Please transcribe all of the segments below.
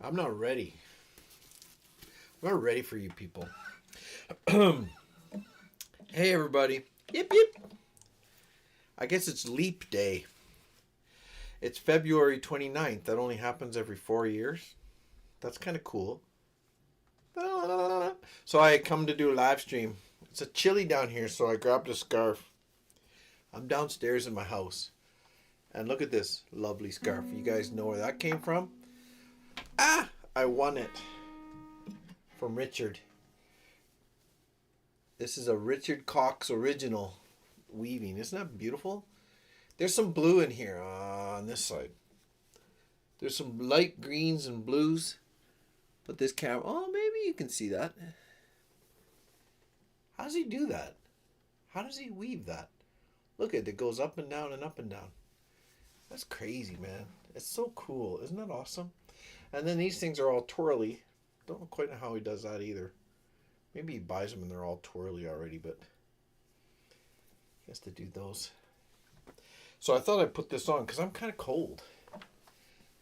I'm not ready. I'm not ready for you people. Hey, everybody. Yip, yip. I guess it's leap day. It's February 29th. That only happens every 4 years. That's kind of cool. So I come to do a live stream. It's a chilly down here, so I grabbed a scarf. I'm downstairs in my house. And look at this lovely scarf. You guys know where that came from? I won it from Richard. This is a Richard Cox original weaving. Isn't that beautiful? There's some blue in here on this side. There's some light greens and blues. But this camera, oh, maybe you can see that. How does he do that? How does he weave that? Look at it. It goes up and down and up and down. That's crazy, man. It's so cool. Isn't that awesome? And then these things are all twirly. Don't know quite know how he does that either. Maybe he buys them and they're all twirly already, but he has to do those. So I thought I'd put this on because I'm kind of cold.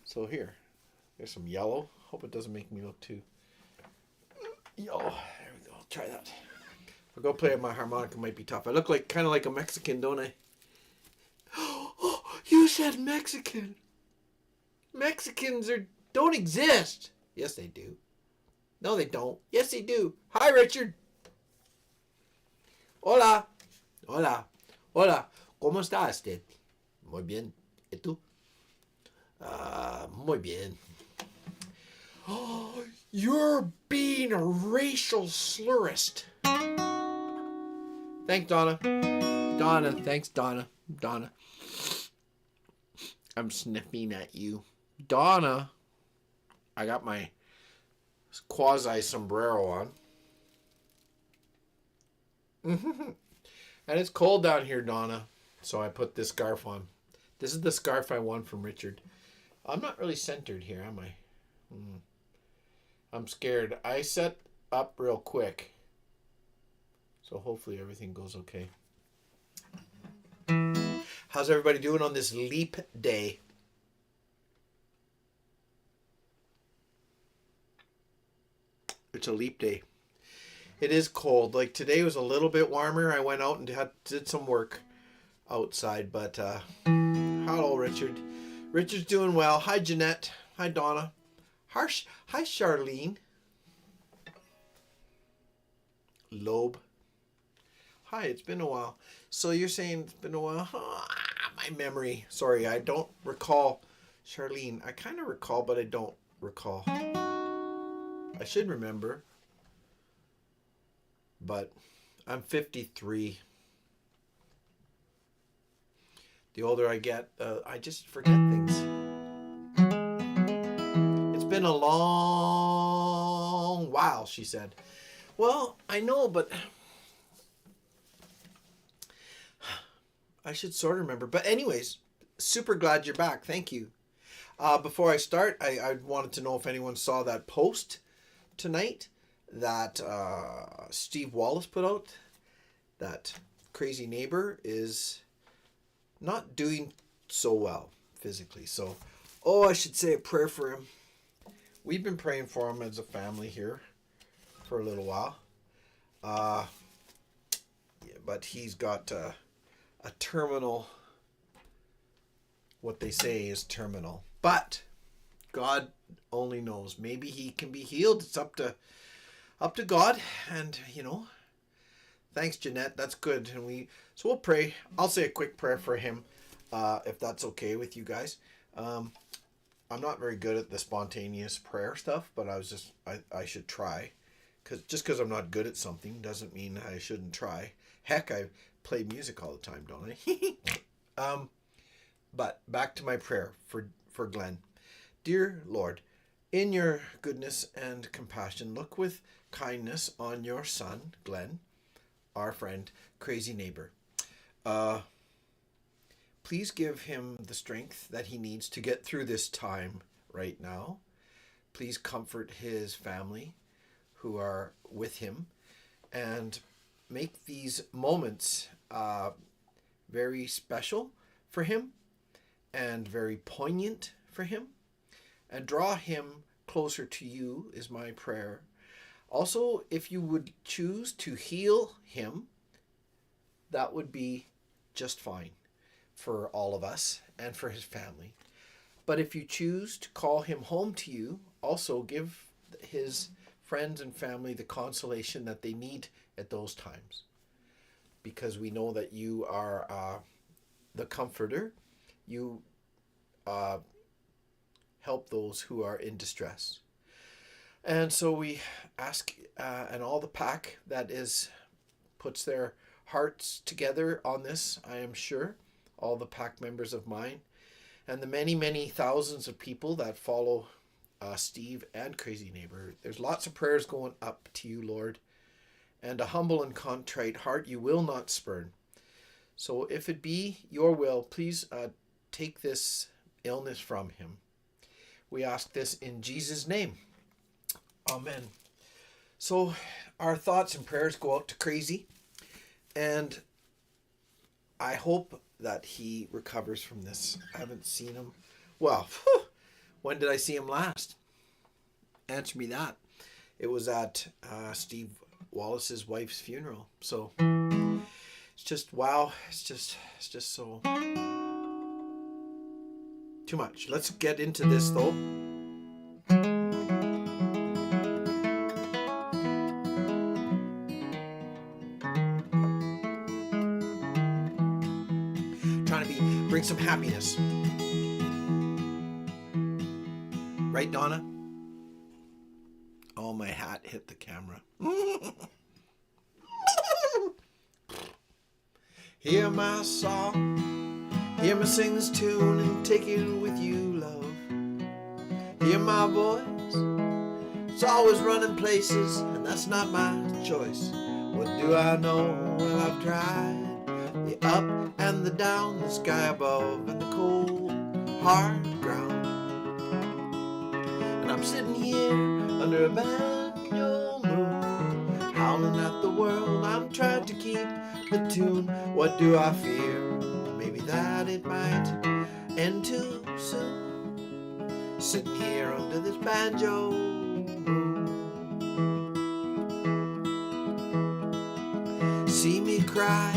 So here, there's some yellow. Hope it doesn't make me look too yellow. There we go. I'll try that. If I go play my harmonica, it might be tough. I look like kind of like a Mexican, don't I? Oh, you said Mexican. Mexicans don't exist. Yes, they do. No, they don't. Yes, they do. Hi, Richard. Hola. Hola. Hola. ¿Cómo está usted? Muy bien. ¿Y tú? Muy bien. Oh, you're being a racial slurist. Thanks, Donna. Donna. Thanks, Donna. Donna. I'm sniffing at you. Donna. I got my quasi sombrero on. And it's cold down here, Donna. So I put this scarf on. This is the scarf I won from Richard. I'm not really centered here, am I? I'm scared. I set up real quick. So hopefully everything goes okay. How's everybody doing on this leap day? It's a leap day. It is cold. Like today was a little bit warmer. I went out and did some work outside. But hello, Richard. Richard's doing well. Hi, Jeanette. Hi, Donna. Hi, Charlene. Loeb. Hi, it's been a while. So you're saying it's been a while? My memory. Sorry, I don't recall. Charlene, I kind of recall, but I don't recall. I should remember. But I'm 53. The older I get, I just forget things. It's been a long while, she said. Well, I know, but I should sort of remember. But anyways, super glad you're back. Thank you. Before I start, I wanted to know if anyone saw that post tonight that Steve Wallace put out. That crazy neighbor is not doing so well physically. So, I should say a prayer for him. We've been praying for him as a family here for a little while. But he's got a terminal, what they say is terminal. But God only knows. Maybe he can be healed. It's up to God. And, thanks, Jeanette. That's good. And so we'll pray. I'll say a quick prayer for him, if that's okay with you guys. I'm not very good at the spontaneous prayer stuff, but I should try. Just because I'm not good at something doesn't mean I shouldn't try. Heck, I play music all the time, don't I? But back to my prayer for Glenn. Dear Lord, in your goodness and compassion, look with kindness on your son, Glenn, our friend, crazy neighbor. Please give him the strength that he needs to get through this time right now. Please comfort his family who are with him and make these moments very special for him and very poignant for him, and draw him closer to you is my prayer. Also, if you would choose to heal him, that would be just fine for all of us and for his family. But if you choose to call him home to you, also give his friends and family the consolation that they need at those times. Because we know that you are the comforter. You help those who are in distress. And so we ask, and all the pack that puts their hearts together on this, I am sure, all the pack members of mine, and the many, many thousands of people that follow Steve and Crazy Neighbor. There's lots of prayers going up to you, Lord, and a humble and contrite heart you will not spurn. So if it be your will, please take this illness from him. We ask this in Jesus' name. Amen. So our thoughts and prayers go out to Crazy, and I hope that he recovers from this. I haven't seen him. Well, when did I see him last? Answer me that. It was at Steve Wallace's wife's funeral. So it's just, wow. It's just so too much. Let's get into this though. Bring some happiness. Right, Donna? Oh, my hat hit the camera. Hear my song, hear me sing this tune and take it with you, love. Hear my voice, it's always running places, and that's not my choice. What do I know? Well, I've tried the up and the down, the sky above and the cold hard ground. And I'm sitting here under a banjo moon, howling at the world. I'm trying to keep the tune. What do I fear? Maybe that it might end too soon, sitting here under this banjo moon. See me cry,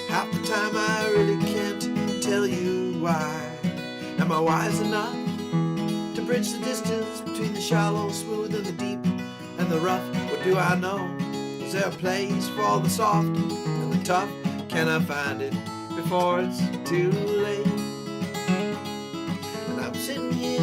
half the time I really can't tell you why. Am I wise enough to bridge the distance between the shallow, smooth, and the deep and the rough? What do I know? Is there a place for all the soft and the tough? Can I find it before it's too late? And I'm sitting here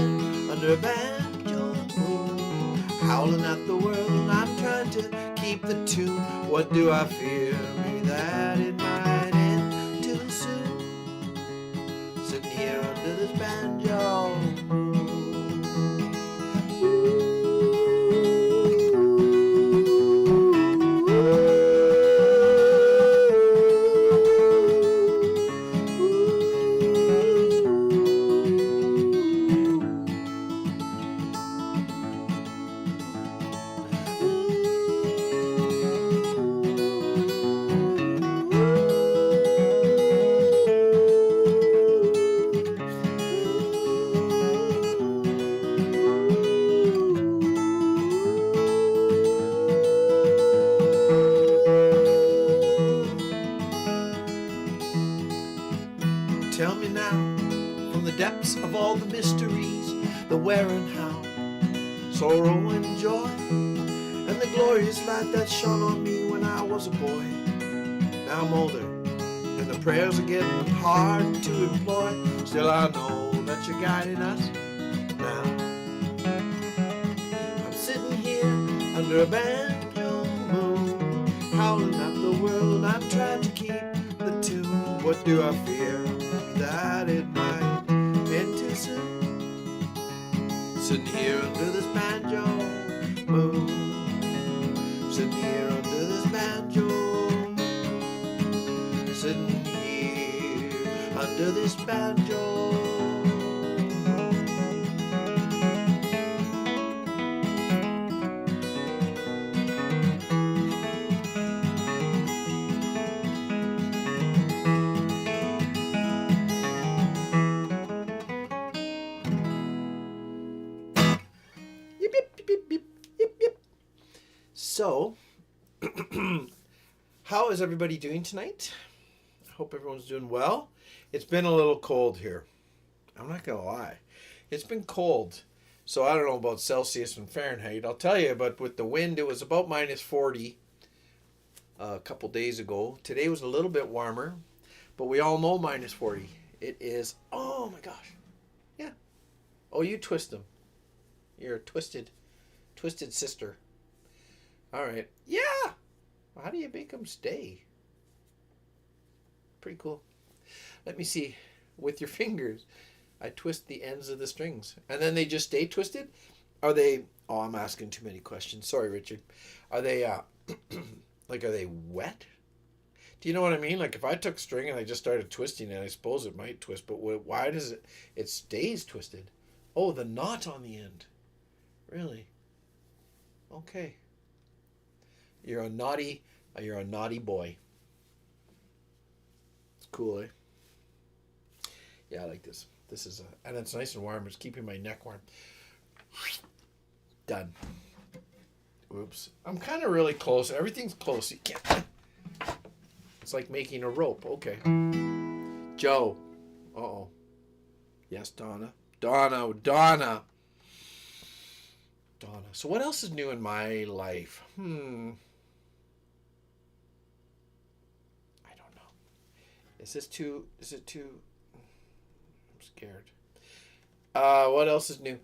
under a banjo moon, howling at the world, and I'm trying to keep the tune. What do I fear? Maybe that it might end too soon, sitting here under this banjo moon. Tell me now, from the depths of all the mysteries, the where and how, sorrow and joy, and the glorious light that shone on me when I was a boy. Now I'm older, and the prayers are getting hard to employ. Still I know that you're guiding us now. I'm sitting here under a banjo moon, howling at the world. I'm trying to keep the tune. What do I fear? That it might end too soon, sitting here under this banjo moon, sitting here under this banjo moon, sitting here under this banjo. Beep, beep, beep, yip, yip. So, how is everybody doing tonight? I hope everyone's doing well. It's been a little cold here. I'm not going to lie. It's been cold. So I don't know about Celsius and Fahrenheit. I'll tell you, but with the wind, it was about minus 40 a couple days ago. Today was a little bit warmer, but we all know minus 40. It is, oh my gosh. Yeah. Oh, you twist them. You're a twisted sister. All right. Yeah. How do you make them stay? Pretty cool. Let me see. With your fingers, I twist the ends of the strings. And then they just stay twisted? Are they... Oh, I'm asking too many questions. Sorry, Richard. Are they, like, are they wet? Do you know what I mean? Like, if I took string and I just started twisting it, I suppose it might twist. But why does it... It stays twisted. Oh, the knot on the end. Really? Okay. You're a naughty boy. It's cool, eh? Yeah, I like this. This is and it's nice and warm. It's keeping my neck warm. Done. Oops. I'm kind of really close. Everything's close. You can't. It's like making a rope. Okay. Joe. Uh-oh. Yes, Donna. Donna. So what else is new in my life? I don't know. Is it too... I'm scared. What else is new?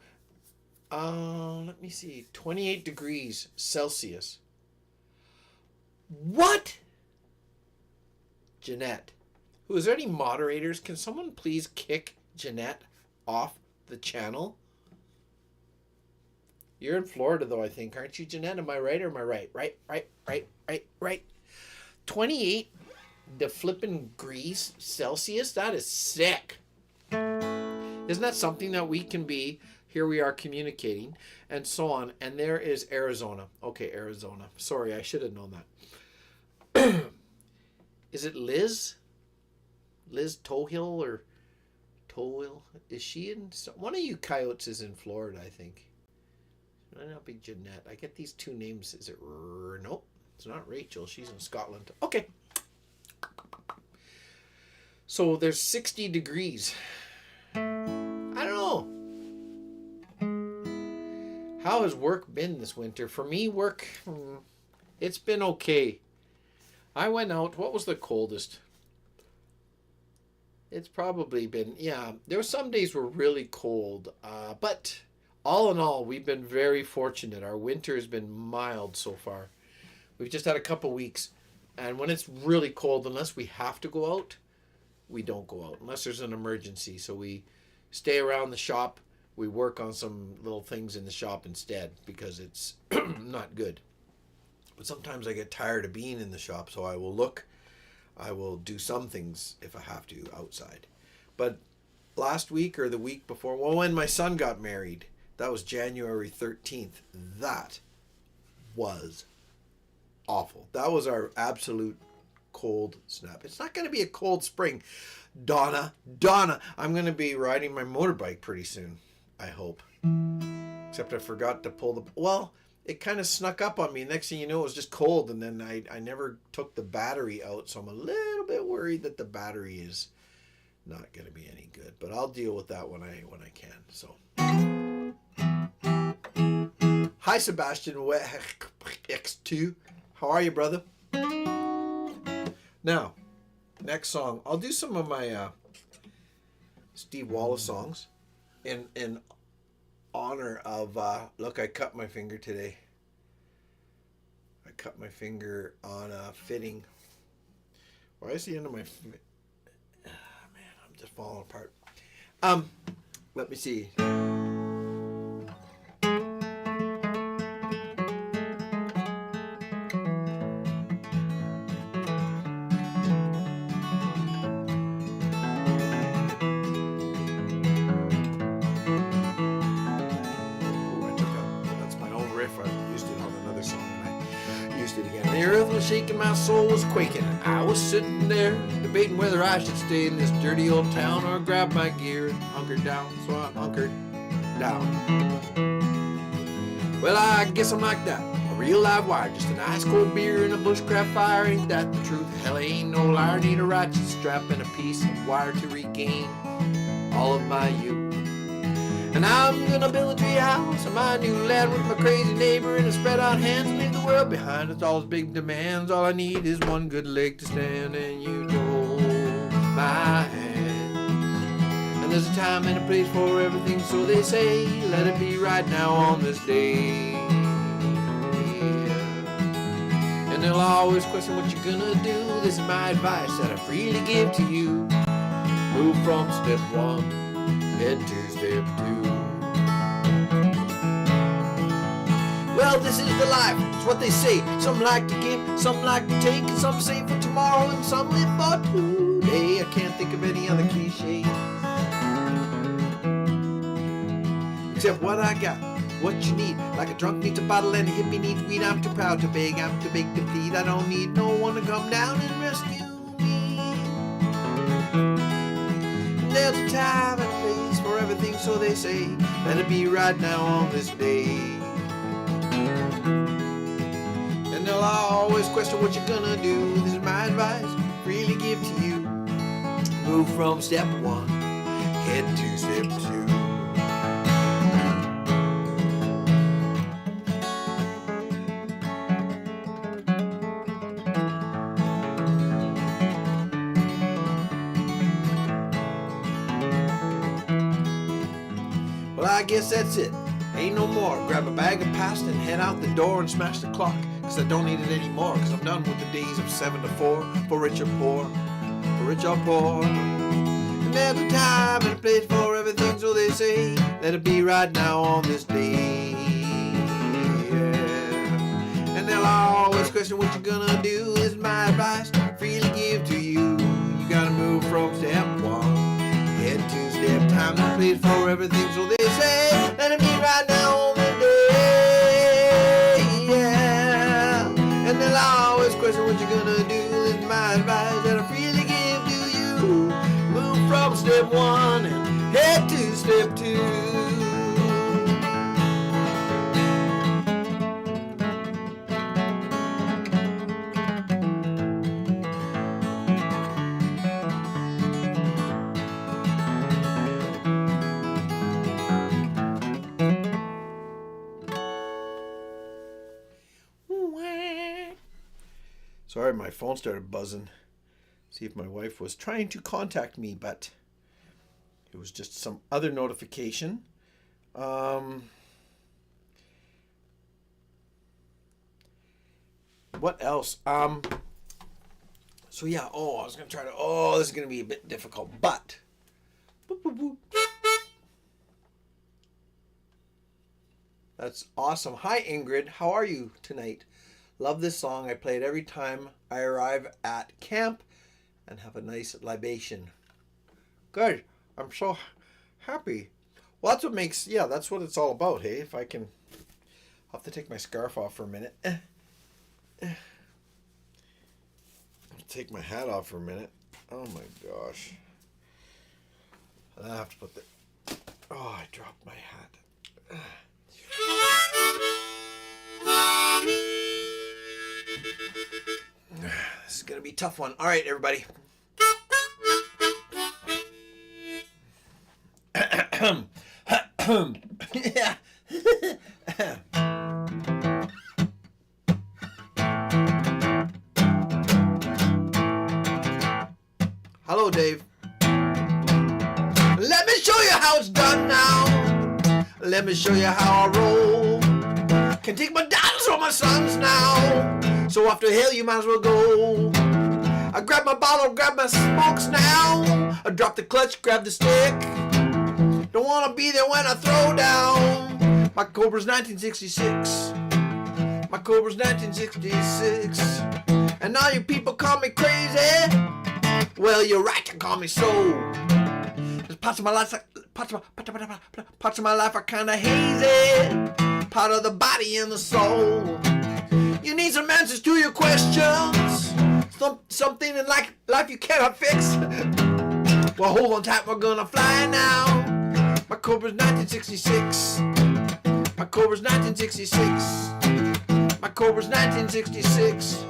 Let me see. 28 degrees Celsius. What? Jeanette. Who is there any moderators? Can someone please kick Jeanette off the channel? You're in Florida, though, I think. Aren't you, Jeanette? Am I right or am I right? Right. 28 the flippin' degrees Celsius? That is sick. Isn't that something that we can be? Here we are communicating and so on. And there is Arizona. Okay, Arizona. Sorry, I should have known that. Is it Liz? Liz Tohill or Tohill? Is she in? One of you coyotes is in Florida, I think. It might not be Jeanette. I get these two names. Is it? Nope. It's not Rachel. She's in Scotland. Okay. So there's 60 degrees. I don't know. How has work been this winter? For me, work, it's been okay. I went out. What was the coldest? It's probably been, yeah. There were some days were really cold. But all in all, we've been very fortunate. Our winter has been mild so far. We've just had a couple weeks. And when it's really cold, unless we have to go out, we don't go out. Unless there's an emergency. So we stay around the shop. We work on some little things in the shop instead because it's not good. But sometimes I get tired of being in the shop, so I will do some things if I have to outside. But last week or the week before, well, when my son got married, that was January 13th. That was awful. That was our absolute cold snap. It's not going to be a cold spring. Donna, I'm going to be riding my motorbike pretty soon. I hope. Except I forgot to pull the... Well, it kind of snuck up on me. Next thing you know, it was just cold, and then I never took the battery out, so I'm a little bit worried that the battery is not going to be any good. But I'll deal with that when I can. So, hi, Sebastian X2. How are you, brother? Now, next song. I'll do some of my Steve Wallace songs. In honor of, look, I cut my finger today. I cut my finger on a fitting. Why is the end of my... man, I'm just falling apart. Let me see. Shaking, my soul was quaking. I was sitting there debating whether I should stay in this dirty old town or grab my gear and hunker down. So I hunkered down. Well, I guess I'm like that. A real live wire, just an ice cold beer and a bushcraft fire. Ain't that the truth? Hell, I ain't no liar. Need a ratchet strap and a piece of wire to regain all of my youth. And I'm gonna build a tree house on my new land with my crazy neighbor and a spread out hands and leave the world behind. It's all his big demands. All I need is one good leg to stand, and you hold my hand. And there's a time and a place for everything, so they say. Let it be right now on this day. Yeah. And they'll always question what you're gonna do. This is my advice that I freely give to you. Move from step one, head to step two. Well, this is the life, it's what they say. Some like to give, some like to take, and some save for tomorrow, and some live for today. I can't think of any other cliches except what I got, what you need. Like a drunk needs a bottle and a hippie needs weed. I'm too proud to beg, I'm too big to plead. I don't need no one to come down and rescue me. There's a time and a place for everything, so they say. Let it be right now on this day. And they'll always question what you're gonna do. This is my advice, freely give to you. Move from step one, head to step two. Well, I guess that's it. Ain't no more. Grab a bag of pasta and head out the door and smash the clock. Cause I don't need it anymore. Cause I'm done with the days of 7 to 4. For rich or poor. For rich or poor. And there's a time and a place for everything, so they say. Let it be right now on this day. Yeah. And they'll always question what you're gonna do. This is my advice, freely give to you. You gotta move from step one, head to step. Time and place for everything, so they say. Let it be right now on the day. Yeah. And they'll always question what you're gonna do. This is my advice that I freely give to you. Move from step one and head to step two. Sorry, my phone started buzzing. See if my wife was trying to contact me, but it was just some other notification. What else? So yeah, I was going to try to, this is going to be a bit difficult, but. Boop, boop, boop. That's awesome. Hi, Ingrid. How are you tonight? Love this song. I play it every time I arrive at camp and have a nice libation. Good. I'm so happy. Well, that's what makes, that's what it's all about, hey? If I can, I'll have to take my scarf off for a minute. I'll take my hat off for a minute. Oh my gosh. I have to put the, I dropped my hat. This is going to be a tough one. All right, everybody. Yeah. Hello, Dave. Let me show you how it's done now. Let me show you how I roll. Can take my daughters or my sons now. So after hell, you might as well go. I grab my bottle, grab my smokes now. I drop the clutch, grab the stick. Don't want to be there when I throw down. My Cobra's 1966. My Cobra's 1966. And all you people call me crazy. Well, you're right to call me so. There's parts of my life, parts of my life are kind of hazy. Part of the body and the soul. You need some answers to your questions. Something in life you cannot fix. Well, hold on tight, we're gonna fly now. My Cobra's 1966. My Cobra's 1966. My Cobra's 1966.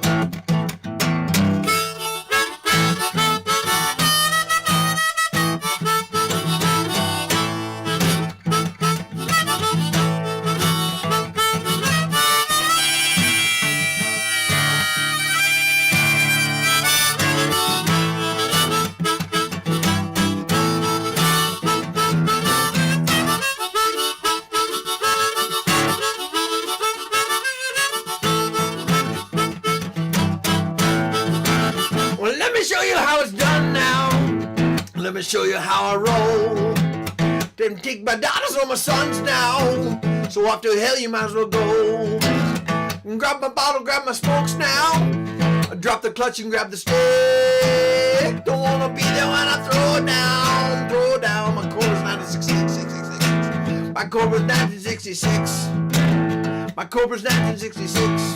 Well, let me show you how it's done now. Let me show you how I roll. Didn't take my daughters or my sons now. So off to hell you might as well go. Grab my bottle, grab my smokes now. Drop the clutch and grab the stick. Don't wanna be there when I throw it down. Throw it down. My Cobra's 1966. My Cobra's 1966. My Cobra's 1966.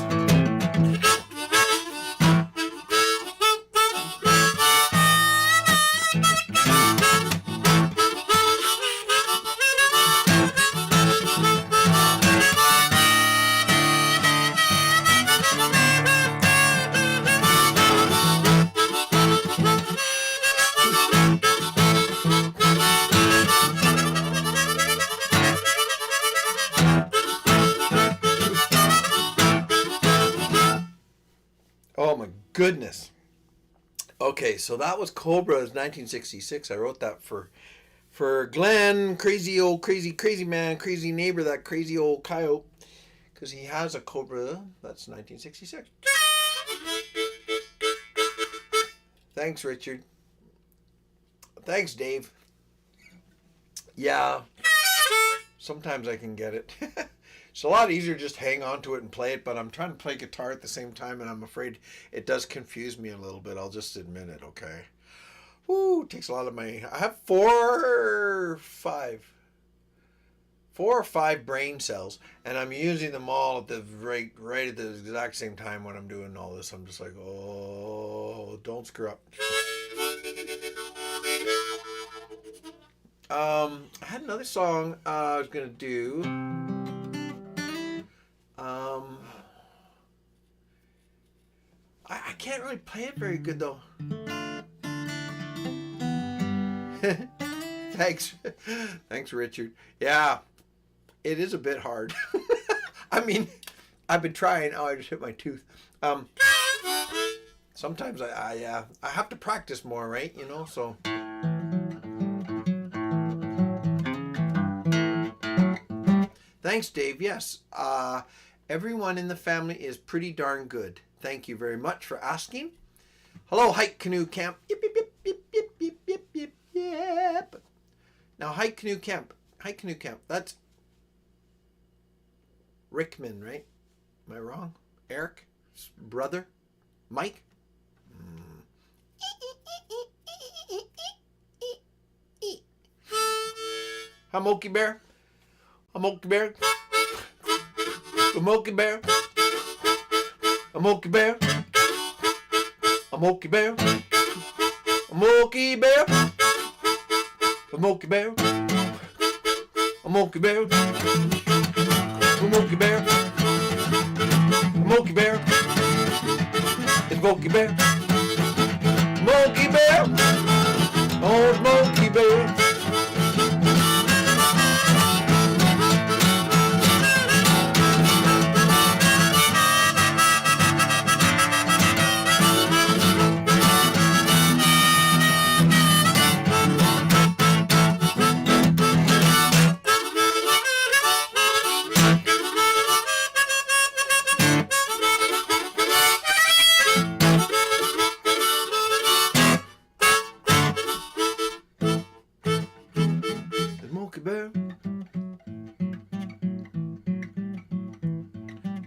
Oh my goodness. Okay, so that was Cobra's 1966. I wrote that for Glenn, crazy old crazy man, crazy neighbor, that crazy old coyote, because he has a Cobra. That's 1966. Thanks, Richard. Thanks, Dave. Yeah, sometimes I can get it. It's a lot easier to just hang on to it and play it, but I'm trying to play guitar at the same time, and I'm afraid it does confuse me a little bit. I'll just admit it, okay? Woo, it takes a lot of my... I have four or five brain cells, and I'm using them all at the right at the exact same time when I'm doing all this. I'm just like, oh, don't screw up. I had another song I was going to do. I can't really play it very good though. Thanks, Richard. Yeah, it is a bit hard. I mean, I've been trying. Oh, I just hit my tooth. Sometimes I have to practice more, right? You know, so. Thanks, Dave. Yes, everyone in the family is pretty darn good. Thank you very much for asking. Hello, Hike Canoe Camp. Yip, yip, yip, yip, yip, yip, yip, yip, yip. Now, Hike Canoe Camp. That's Rickman, right? Am I wrong? Eric? Brother? Mike? Hi, Moki Bear. A Moki Bear. A Moki Bear. A Moki Bear. A Moki Bear. A Moki Bear. A Moki Bear. A Moki Bear. A Moki Bear. A Moki Bear. It's Moki Bear. Moki Bear. Old Moki Bear.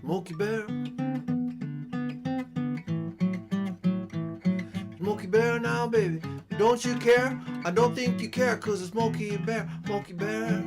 Moki Bear. Moki Bear now, baby. Don't you care? I don't think you care, 'cause it's Moki Bear. Moki Bear.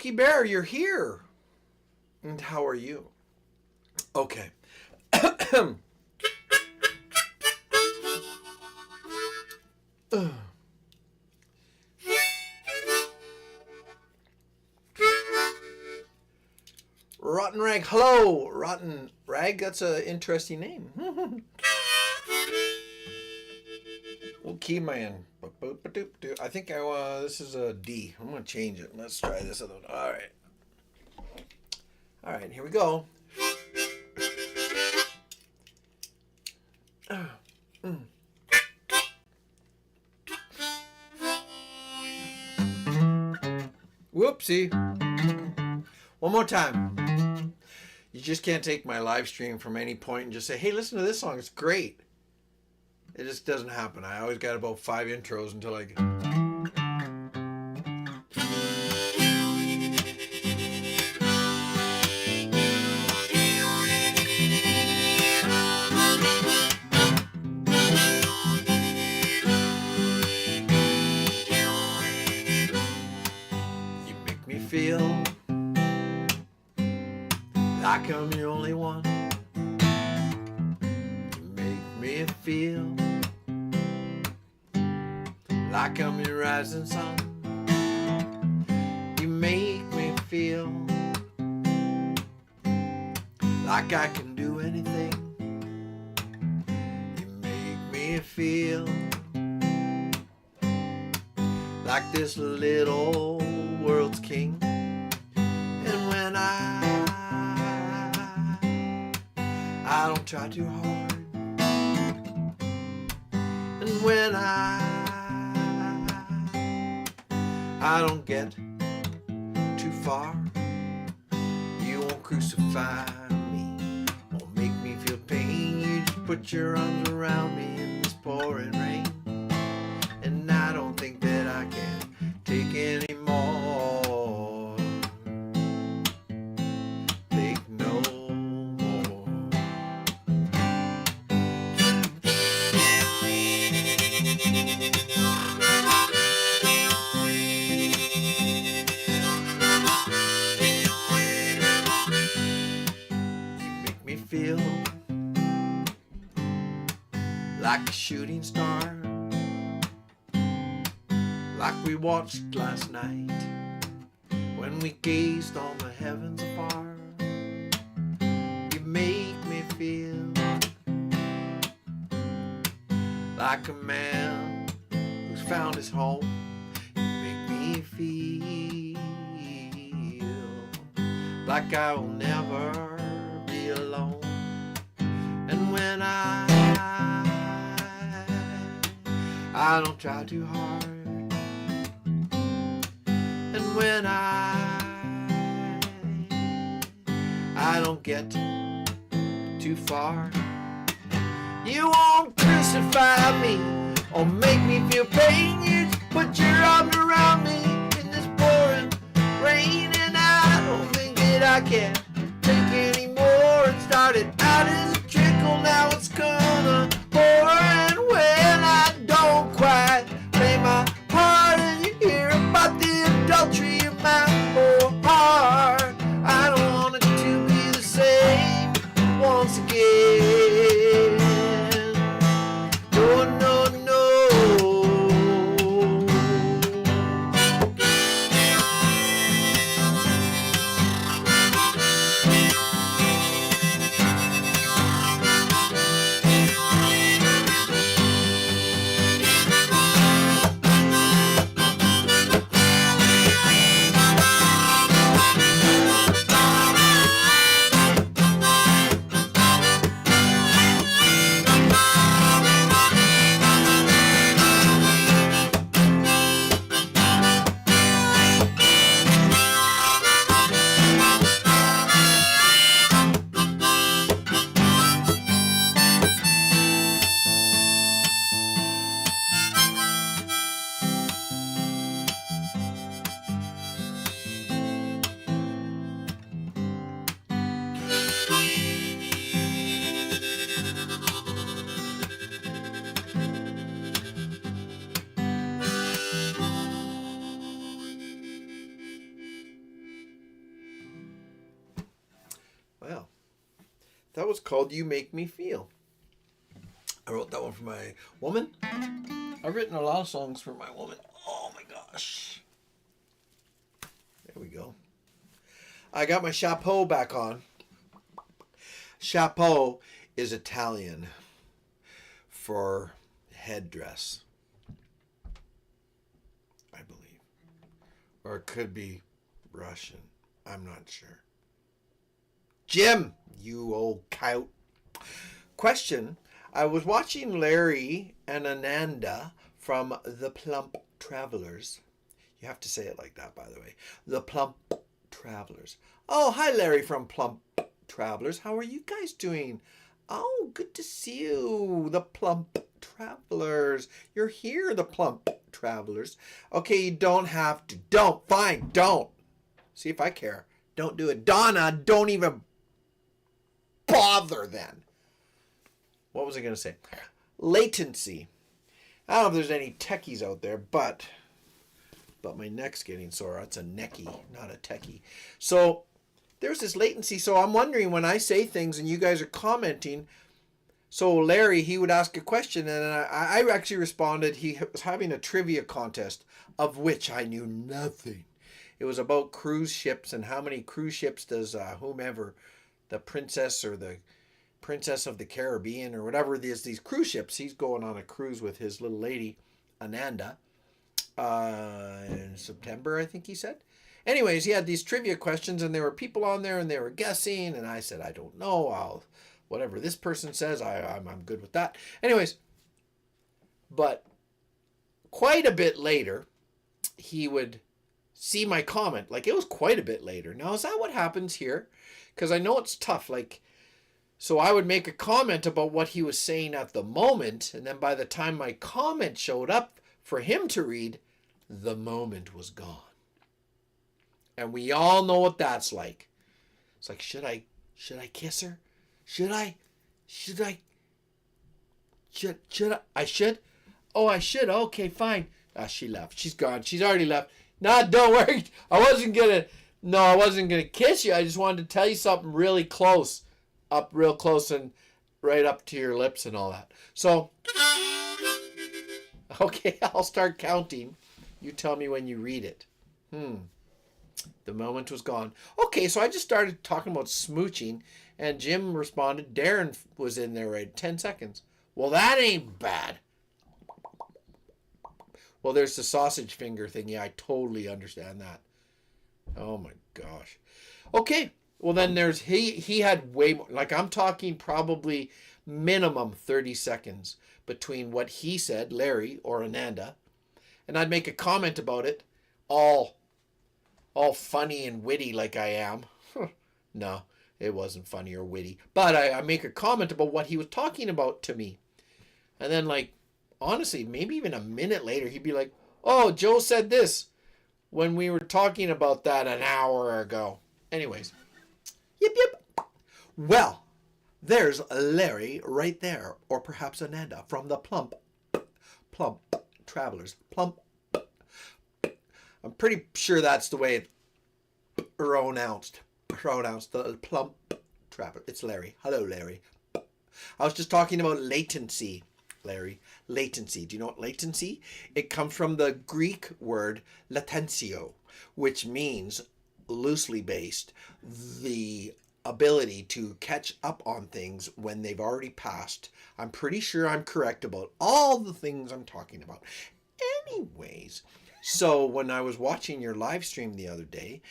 Lucky Bear, you're here. And how are you? Okay. Rotten Rag. Hello, Rotten Rag. That's an interesting name. What key am I in? I think this is a D. I'm going to change it. Let's try this other one. All right. All right, here we go. Whoopsie. One more time. You just can't take my live stream from any point and just say, hey, listen to this song. It's great. It just doesn't happen. I always got about 5 intros until I get... You make me feel like I'm the only one. You make me feel like I'm your rising sun. You make me feel like I can do anything. You make me feel like this little world's king. And when I don't try too hard, and when I don't get too far, you won't crucify me, won't make me feel pain. You just put your arms around me in this pouring rain, and I don't think that I can take any more. Take no more. Feel like a shooting star, like we watched last night when we gazed on the heavens afar. You make me feel like a man who's found his home. You make me feel like I will never be alone. And when I don't try too hard, and when I don't get too far, you won't crucify me or make me feel pain. You just put your arms around me in this pouring rain, and I don't think that I can take any more. It started out as a trickle, now it's gonna pour. And when I don't quite play my part, and you hear about the adultery of my poor heart, I don't want it to be the same once again. No, no, no. That was called You Make Me Feel. I wrote that one for my woman. I've written a lot of songs for my woman. Oh my gosh. There we go. I got my chapeau back on. Chapeau is Italian for headdress, I believe. Or it could be Russian. I'm not sure. Jim, you old cow. Question. I was watching Larry and Ananda from The Plump Travelers. You have to say it like that, by the way. The Plump Travelers. Oh, hi, Larry from Plump Travelers. How are you guys doing? Oh, good to see you, The Plump Travelers. You're here, The Plump Travelers. Okay, you don't have to. Don't. Fine, don't. See if I care. Don't do it. Donna, don't even bother then. What was I going to say? Latency. I don't know if there's any techies out there, but my neck's getting sore. That's a necky, not a techie. So there's this latency. So I'm wondering when I say things and you guys are commenting. So Larry, he would ask a question and I actually responded. He was having a trivia contest of which I knew nothing. It was about cruise ships and how many cruise ships does whomever, the princess or the Princess of the Caribbean or whatever it is, these cruise ships. He's going on a cruise with his little lady, Ananda, in September, I think he said. Anyways, he had these trivia questions and there were people on there and they were guessing. And I said, I don't know. Whatever this person says, I'm good with that. Anyways, but quite a bit later, he would see my comment. Like, it was quite a bit later. Now, is that what happens here? Because I know it's tough. Like, so I would make a comment about what he was saying at the moment, and then by the time my comment showed up for him to read, the moment was gone. And we all know what that's like. It's like, should I kiss her? Should I? Oh, I should. Okay, fine. She left. She's gone. She's already left. Nah, don't worry. I wasn't gonna kiss you. I just wanted to tell you something really close. Up real close and right up to your lips and all that. So, okay, I'll start counting. You tell me when you read it. The moment was gone. Okay, so I just started talking about smooching, and Jim responded. Darren was in there right 10 seconds. Well, that ain't bad. Well, there's the sausage finger thing. Yeah, I totally understand that. Oh my gosh. Okay. Well, then there's he had way more, like I'm talking probably minimum 30 seconds between what he said, Larry or Ananda, and I'd make a comment about it, all funny and witty like I am. No, it wasn't funny or witty, but I make a comment about what he was talking about to me. And then, like, honestly, maybe even a minute later, he'd be like, oh, Joe said this when we were talking about that an hour ago. Anyways. Yep. Well, there's Larry right there, or perhaps Ananda from the Plump Travelers. Plump. I'm pretty sure that's the way it's pronounced. The Plump Traveler. It's Larry. Hello, Larry. I was just talking about latency, Larry. Latency. Do you know what latency? It comes from the Greek word latentio, which means, loosely based, the ability to catch up on things when they've already passed. I'm pretty sure I'm correct about all the things I'm talking about. Anyways, so when I was watching your live stream the other day,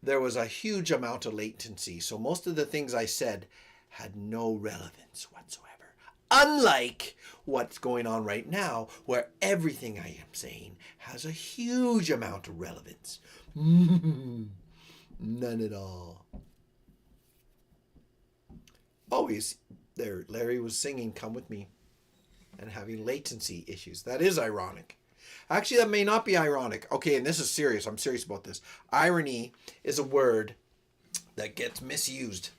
there was a huge amount of latency. So most of the things I said had no relevance whatsoever. Unlike what's going on right now, where everything I am saying has a huge amount of relevance. None at all. Always there, Larry was singing Come With Me and having latency issues. That is ironic. Actually, that may not be ironic. Okay, and this is serious. I'm serious about this. Irony is a word that gets misused.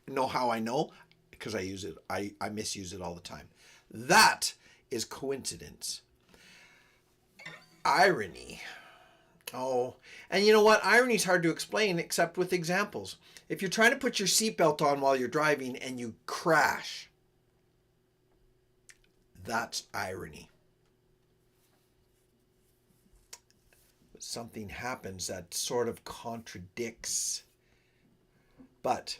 Know how I know? Because I use it. I misuse it all the time. That is coincidence. Irony Oh, and you know what? Irony is hard to explain except with examples. If you're trying to put your seatbelt on while you're driving and you crash, that's irony. Something happens that sort of contradicts. But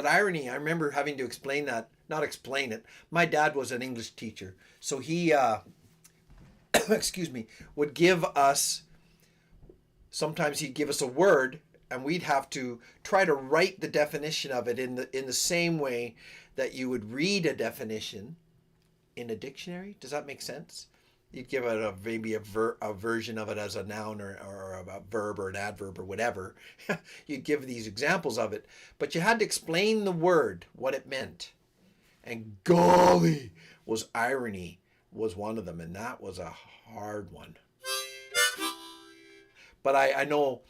irony, I remember having to explain that, not explain it. My dad was an English teacher, so he, excuse me, would give us, sometimes he'd give us a word and we'd have to try to write the definition of it in the same way that you would read a definition in a dictionary. Does that make sense? You'd give it maybe a version of it as a noun or a verb or an adverb or whatever. You'd give these examples of it, but you had to explain the word, what it meant. And golly, was irony was one of them, and that was a hard one. But I know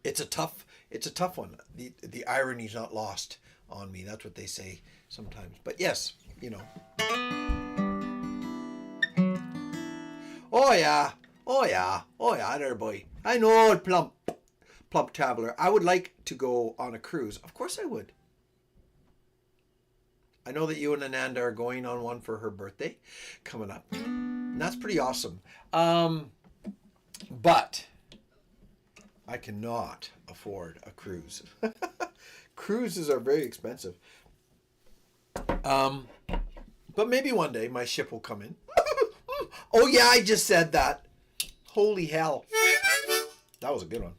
it's a tough one. The irony's not lost on me. That's what they say sometimes. But yes, you know. Oh yeah, there boy. I know, plump traveler. I would like to go on a cruise. Of course I would. I know that you and Ananda are going on one for her birthday coming up. And that's pretty awesome. But I cannot afford a cruise. Cruises are very expensive. But maybe one day my ship will come in. Oh yeah, I just said that. Holy hell. That was a good one.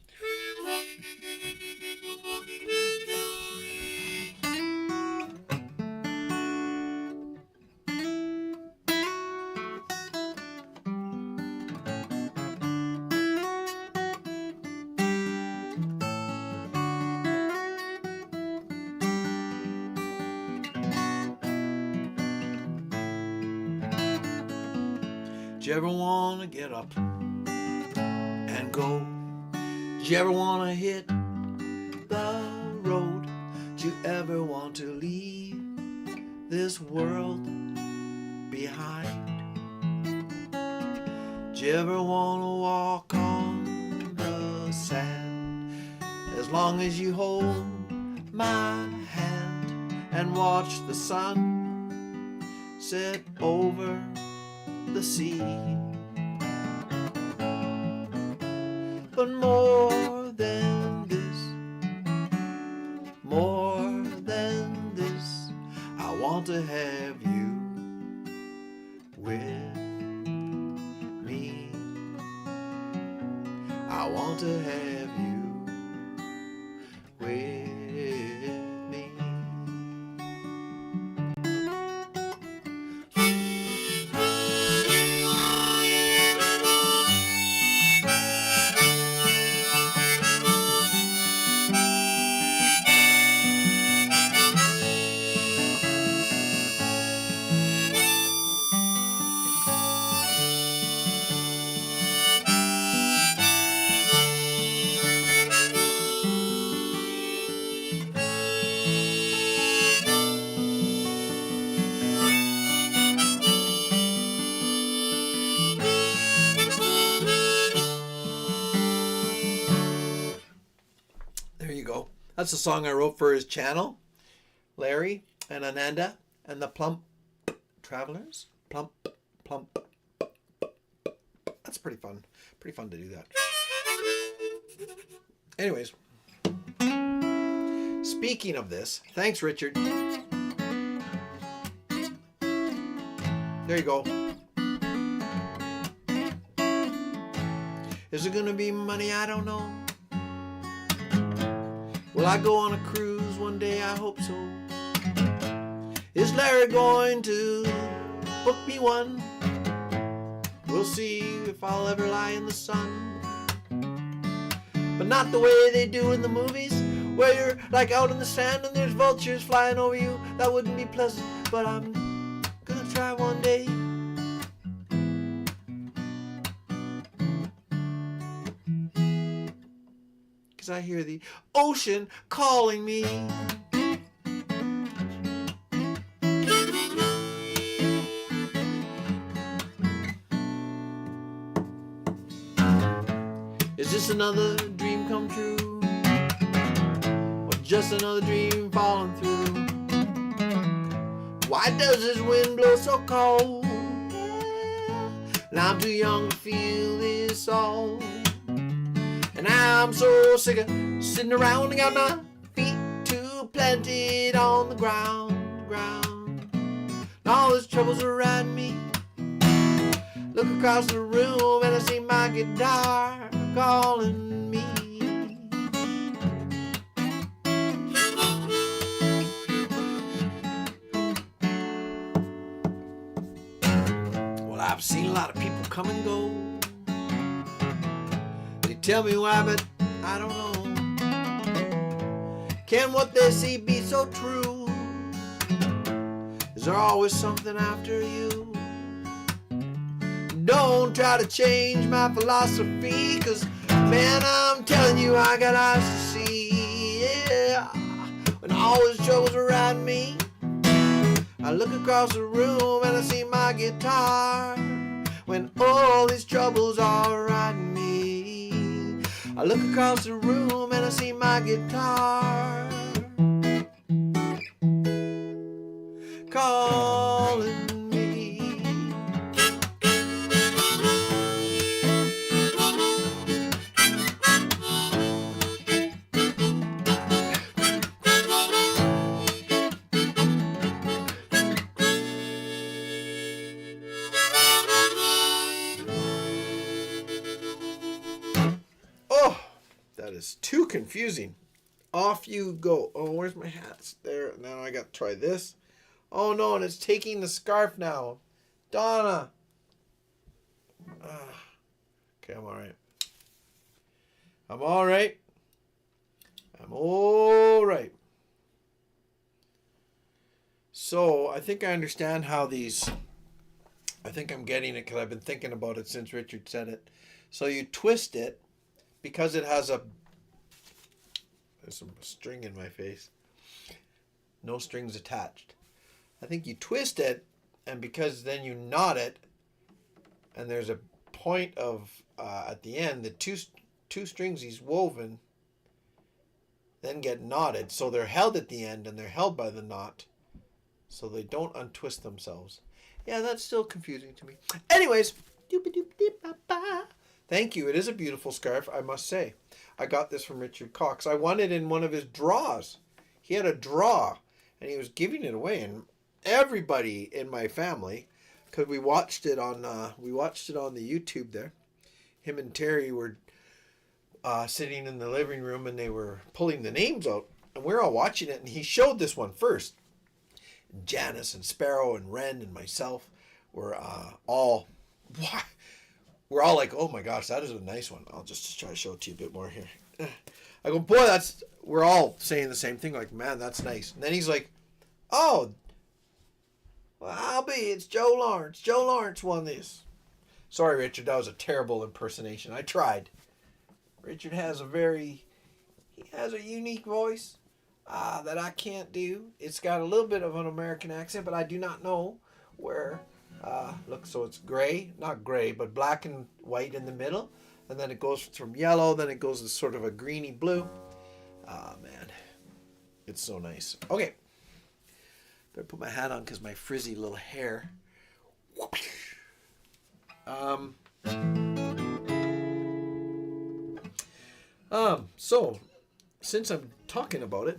Do you ever want to get up and go? Do you ever want to hit the road? Do you ever want to leave this world behind? Do you ever want to walk on the sand? As long as you hold my hand and watch the sun set over the sea. But more than this, I want to have you with me. I want to have you with me. There you go. That's a song I wrote for his channel. Larry and Ananda and the Plump Travelers. Plump. That's pretty fun. Pretty fun to do that. Anyways. Speaking of this, thanks, Richard. There you go. Is it gonna be money? I don't know. Will I go on a cruise one day? I hope so. Is Larry going to book me one? We'll see if I'll ever lie in the sun. But not the way they do in the movies, where you're like out in the sand and there's vultures flying over you. That wouldn't be pleasant, but I'm gonna try one day. I hear the ocean calling me. Is this another dream come true? Or just another dream falling through? Why does this wind blow so cold? And I'm too young to feel this all. And I'm so sick of sitting around and got my feet too planted on the ground. And all these troubles are riding me. Look across the room and I see my guitar calling me. Well, I've seen a lot of people come and go. They tell me why, but I don't know. Can what they see be so true? Is there always something after you? Don't try to change my philosophy, 'cause man, I'm telling you, I got eyes to see. Yeah, when all these troubles are riding me, I look across the room and I see my guitar. When all these troubles are riding me, I look across the room and I see my guitar calling me. Oh, that is too confusing. Off you go. Oh, where's my hats? There. Now I got to try this. Oh no, and it's taking the scarf now. Donna. Okay, I'm all right. I'm all right. I'm all right. So I think I understand how these. I think I'm getting it because I've been thinking about it since Richard said it. So you twist it because it has a. There's some string in my face. No strings attached. I think you twist it, and because then you knot it, and there's a point of at the end, the two strings he's woven then get knotted, so they're held at the end and they're held by the knot, so they don't untwist themselves. Yeah, that's still confusing to me. Anyways, thank you. It is a beautiful scarf, I must say. I got this from Richard Cox. I won it in one of his draws. He had a draw, and he was giving it away, and everybody in my family, because we watched it on the YouTube there. Him and Terry were sitting in the living room, and they were pulling the names out, and we're all watching it. And he showed this one first. Janice and Sparrow and Ren and myself were all like, "Oh my gosh, that is a nice one." I'll just try to show it to you a bit more here. I go, "Boy, that's." We're all saying the same thing, like, "Man, that's nice." And then he's like, "Oh. Well, I'll be. It's Joe Lawrence. Joe Lawrence won this." Sorry, Richard. That was a terrible impersonation. I tried. Richard has a unique voice that I can't do. It's got a little bit of an American accent, but I do not know where. Look, so it's gray. Not gray, but black and white in the middle. And then it goes from yellow. Then it goes to sort of a greeny blue. Ah, man. It's so nice. Okay. Better put my hat on because my frizzy little hair. So, since I'm talking about it,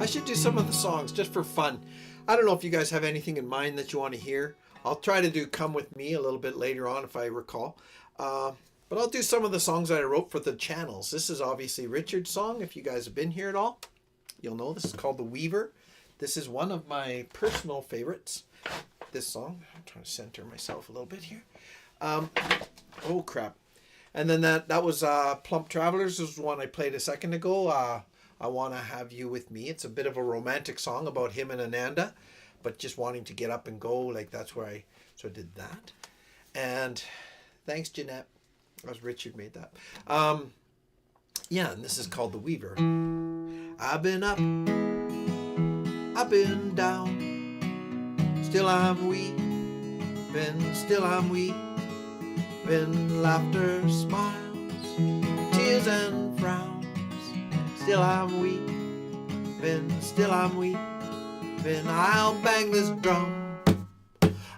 I should do some of the songs just for fun. I don't know if you guys have anything in mind that you want to hear. I'll try to do Come With Me a little bit later on if I recall. But I'll do some of the songs that I wrote for the channels. This is obviously Richard's song. If you guys have been here at all, you'll know this is called The Weaver. This is one of my personal favorites. This song. I'm trying to center myself a little bit here. Oh, crap. And then that was Plump Travelers. This was one I played a second ago. I Want to Have You With Me. It's a bit of a romantic song about him and Ananda, but just wanting to get up and go. Like, that's where I sort of did that. And thanks, Jeanette. That was Richard made that. Yeah, and this is called The Weaver. I've been up, I've been down, still I'm weeping, still I'm weeping. Laughter, smiles, tears and frowns, still I'm weeping, still I'm weeping. I'll bang this drum,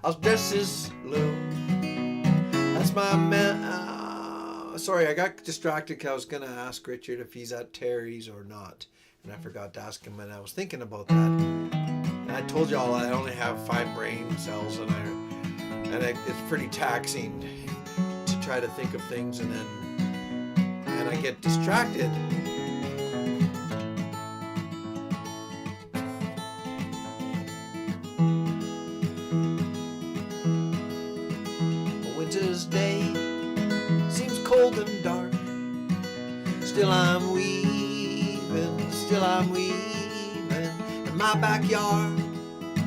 I'll dress this loom. That's my man. Sorry, I got distracted because I was going to ask Richard if he's at Terry's or not. And I forgot to ask him, and I was thinking about that. And I told y'all I only have 5 brain cells, and it's pretty taxing to try to think of things, and I get distracted. A winter's day seems cold and dark, still I'm weaving, still I'm weaving. In my backyard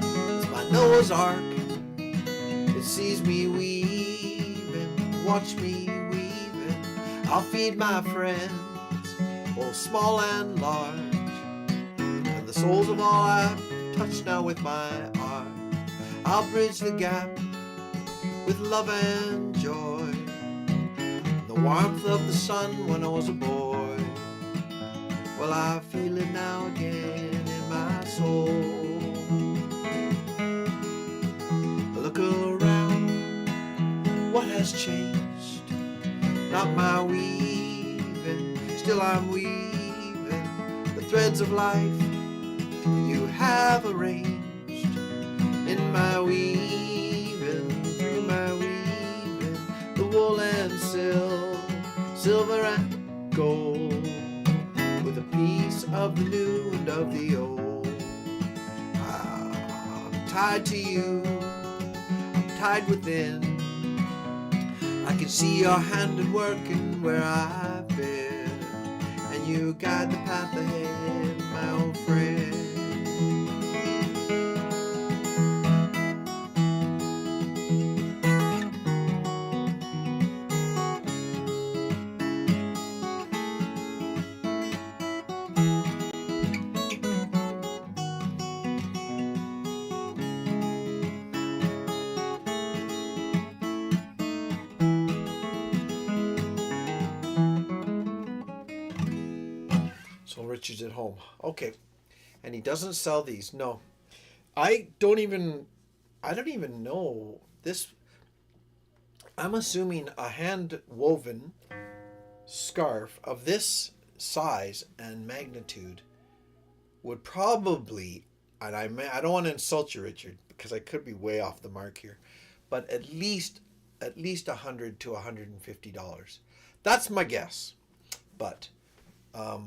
is my Noah's Ark. It sees me weaving, watch me weaving. I'll feed my friends, both small and large, and the souls of all I've touched now with my art. I'll bridge the gap with love and joy, the warmth of the sun when I was a boy. Well, I feel it now again in my soul. Look around, what has changed? Not my weaving, still I'm weaving the threads of life you have arranged in my weaving, through my weaving, the wool and silver and gold, with a piece of the new and of the old. I'm tied to you, I'm tied within. I can see your hand at work and where I've been, and you guide the path ahead, my old friend. So Richard's at home. Okay. And he doesn't sell these. No. I don't even know this. I'm assuming a hand woven scarf of this size and magnitude would probably, and I don't want to insult you, Richard, because I could be way off the mark here, but at least $100 to $150. That's my guess. But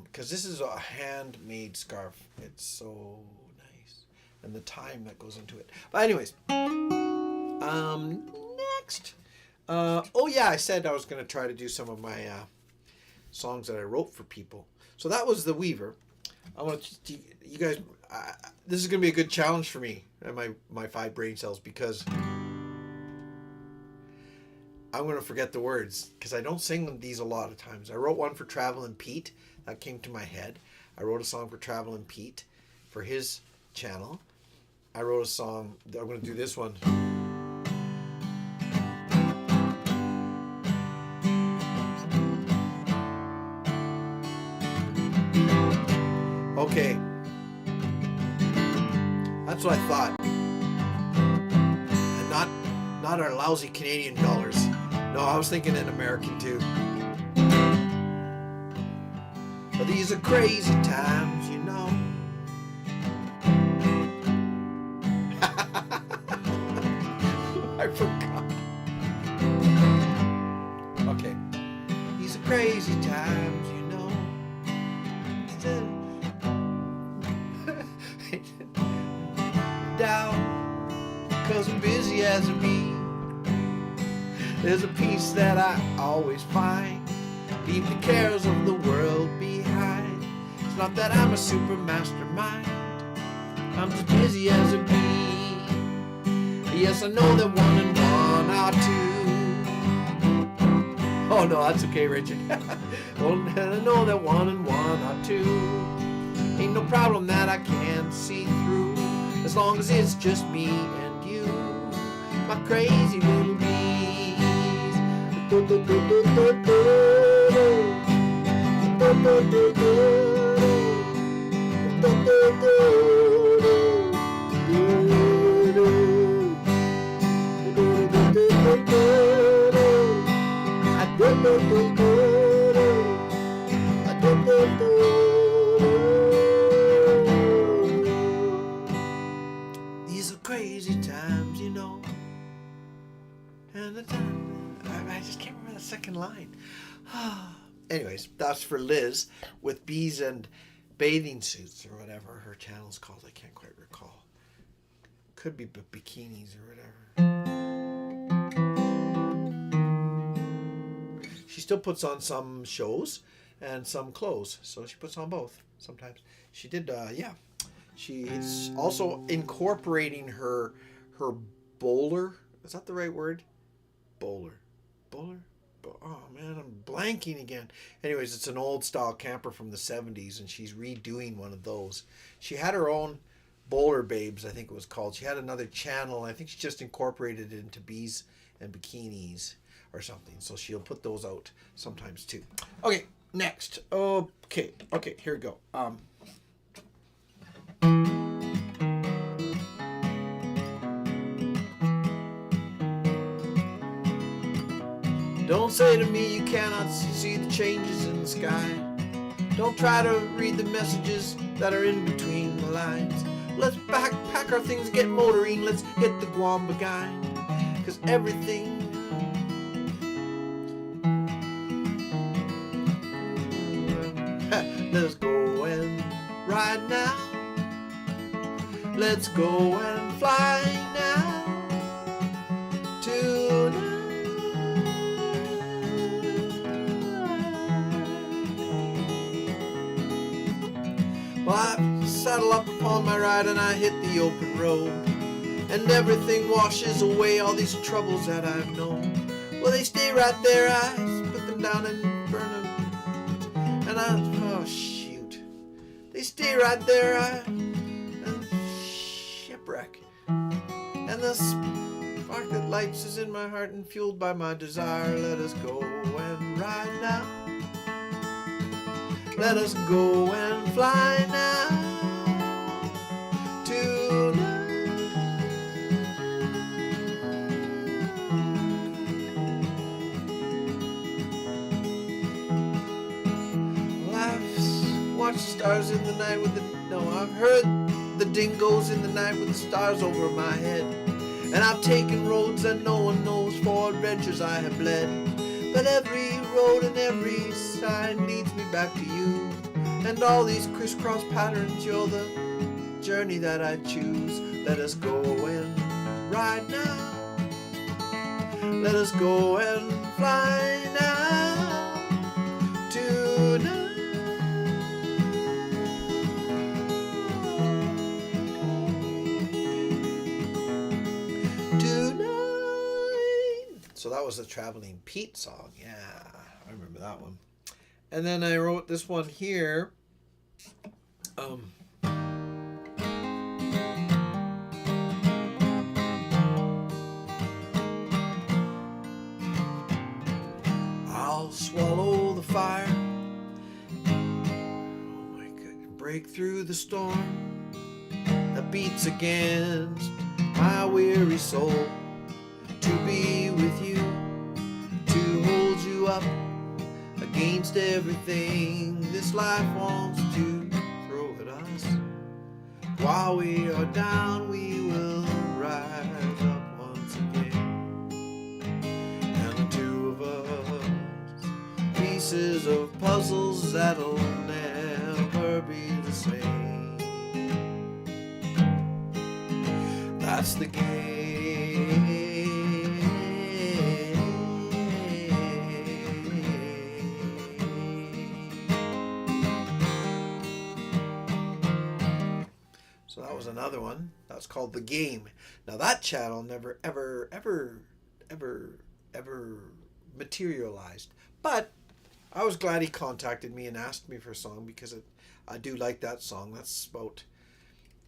because this is a handmade scarf, it's so nice, and the time that goes into it. But anyways, next, oh yeah, I said I was going to try to do some of my songs that I wrote for people. So that was the Weaver. I want to, you guys, this is going to be a good challenge for me and my 5 brain cells, because I'm going to forget the words because I don't sing these a lot of times. I wrote one for Travelin' Pete. That came to my head. I wrote a song for Travelin' Pete for his channel. I wrote a song. I'm going to do this one. Okay. That's what I thought. And not our lousy Canadian dollars. No, I was thinking in American too. But these are crazy times, you know. I forgot. Okay. These are crazy times, you know. Down, 'cause I'm busy as a bee. There's a piece that I always find. Leave the cares of the world behind. It's not that I'm a super mastermind. I'm just busy as a bee. Yes, I know that 1 and 1 are 2. Oh no, that's okay, Richard. Well, I know that 1 and 1 are 2. Ain't no problem that I can't see through, as long as it's just me and you, my crazy little bees. These are crazy times, you know. And the time, I just can't remember the second line. Anyways, that's for Liz with bees and bathing suits or whatever her channel's called. I can't quite recall. Could be bikinis or whatever. She still puts on some shows and some clothes, so she puts on both sometimes. She did, yeah. She's also incorporating her bowler. Is that the right word? Bowler. Oh man, I'm blanking again. Anyways, it's an old style camper from the 70s, and she's redoing one of those. She had her own Bowler Babes, I think it was called. She had another channel. I think she just incorporated it into bees and bikinis or something. So she'll put those out sometimes too. Okay, next. Okay, here we go. Don't say to me you cannot see the changes in the sky. Don't try to read the messages that are in between the lines. Let's pack our things, get motoring, let's hit the Guam beguine. Cause everything let's go and ride now. Let's go and fly now. Tonight. Well, I saddle up upon my ride and I hit the open road, and everything washes away all these troubles that I've known. Well, they stay right there, I put them down and burn them. And oh shoot, they stay right there, and shipwreck. And the spark that lights is in my heart and fueled by my desire. Let us go and ride now. Let us go and fly now. Tonight. Well, I've watched stars in the night with I've heard the dingoes in the night with the stars over my head. And I've taken roads that no one knows, for adventures I have bled. But every road and every sign leads me back to you. And all these crisscross patterns, you're the journey that I choose. Let us go and ride now. Let us go and fly now. Tonight. So that was the Traveling Pete song. Yeah, I remember that one. And then I wrote this one here. I'll swallow the fire. Oh my God. Break through the storm that beats against my weary soul. To be with you, to hold you up against everything this life wants to throw at us. While we are down, we will rise up once again. And the two of us, pieces of puzzles that'll never be the same. That's the game. So that was another one. That's called The Game. Now that channel never ever materialized. But I was glad he contacted me and asked me for a song, because I do like that song. That's about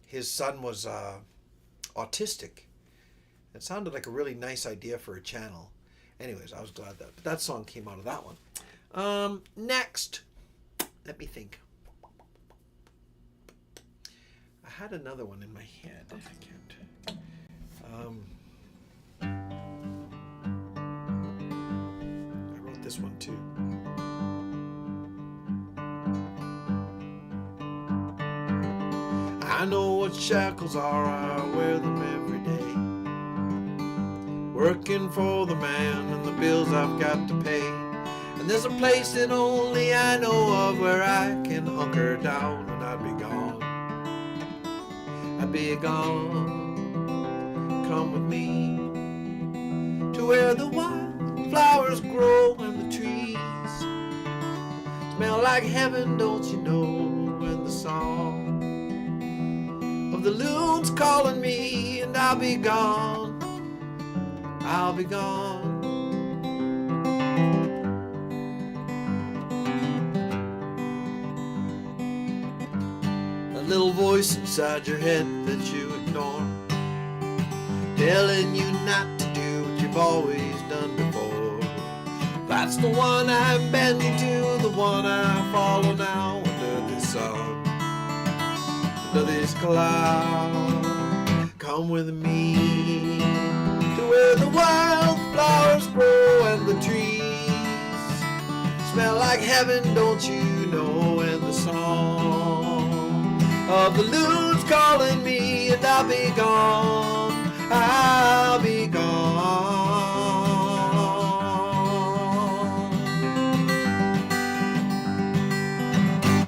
his son was autistic. It sounded like a really nice idea for a channel. Anyways, I was glad that song came out of that one. Next, let me think. I had another one in my head. I can't. I wrote this one too. I know what shackles are. I wear them every day. Working for the man and the bills I've got to pay. And there's a place that only I know of where I can hunker down and I'd be gone. I'd be gone. Come with me to where the wildflowers grow and the trees smell like heaven, don't you know? And the song of the loons calling me, and I'll be gone. I'll be gone. A little voice inside your head that you ignore, telling you not to do what you've always done before. That's the one I'm bending to, the one I follow now under this sun, under this cloud. Come with me to where the wildflowers grow and the trees smell like heaven, don't you know? And the song of the loons calling me, and I'll be gone. I'll be gone.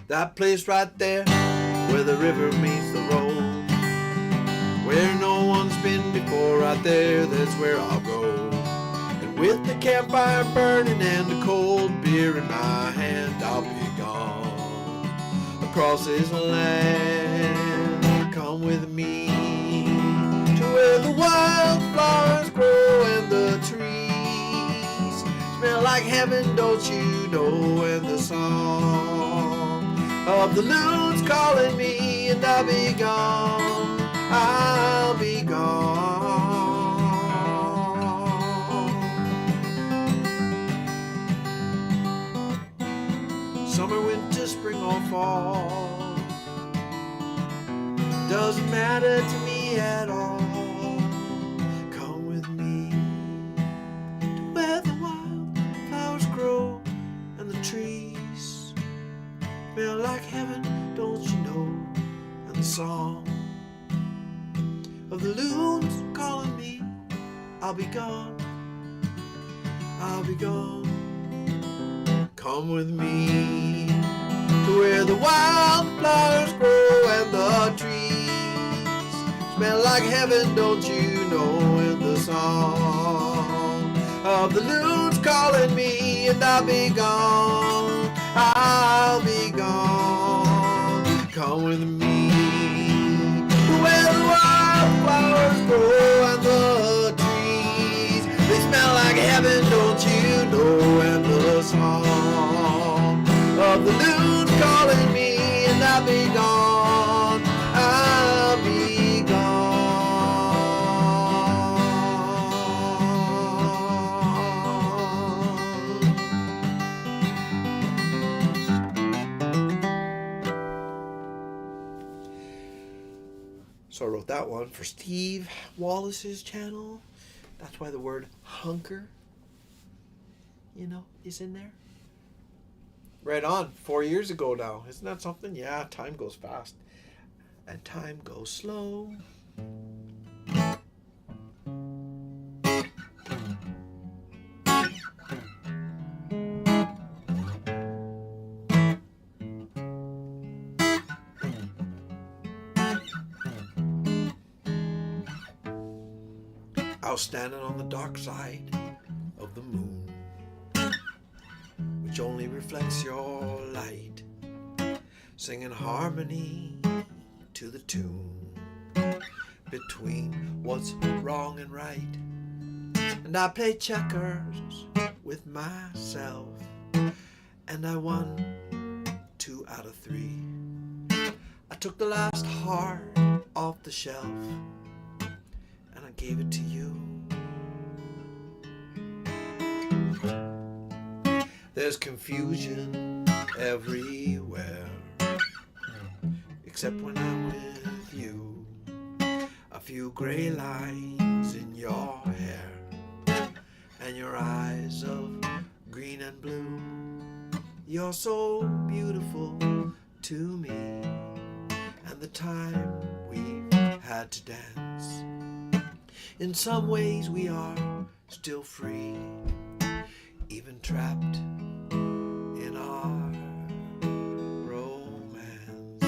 That place right there where the river meets the road, where no one's been before, right there, that's where I'll go. And with the campfire burning and the cold beer in my hand, I'll be gone. Across this land, come with me to where the wildflowers grow and the trees smell like heaven, don't you know? And the song of the loons calling me, and I'll be gone. I'll be gone. Summer, winter, spring or fall, doesn't matter to me at all. Come with me to where the wildflowers grow and the trees smell like heaven, don't you know? And the song of the loons calling me, I'll be gone. I'll be gone. Come with me to where the wildflowers grow and the trees smell like heaven, don't you know? And the song of the loons calling me, and I'll be gone. I'll be gone. Come with me to where the wildflowers grow and the trees, they smell like heaven, don't you know? And the song of the loons calling me, and I'll be gone. I'll be gone. So I wrote that one for Steve Wallace's channel. That's why the word hunker, is in there. Right on. 4 years ago now. Isn't that something? Yeah, time goes fast. And time goes slow. I was standing on the dark side of the moon, which only reflects your light, singing harmony to the tune between what's wrong and right. And I played checkers with myself, and I won 2 out of 3. took the last heart off the shelf and I gave it to you. There's confusion everywhere, except when I'm with you. A few gray lines in your hair and your eyes of green and blue. You're so beautiful to me, and the time we've had to dance. In some ways we are still free, even trapped in our romance.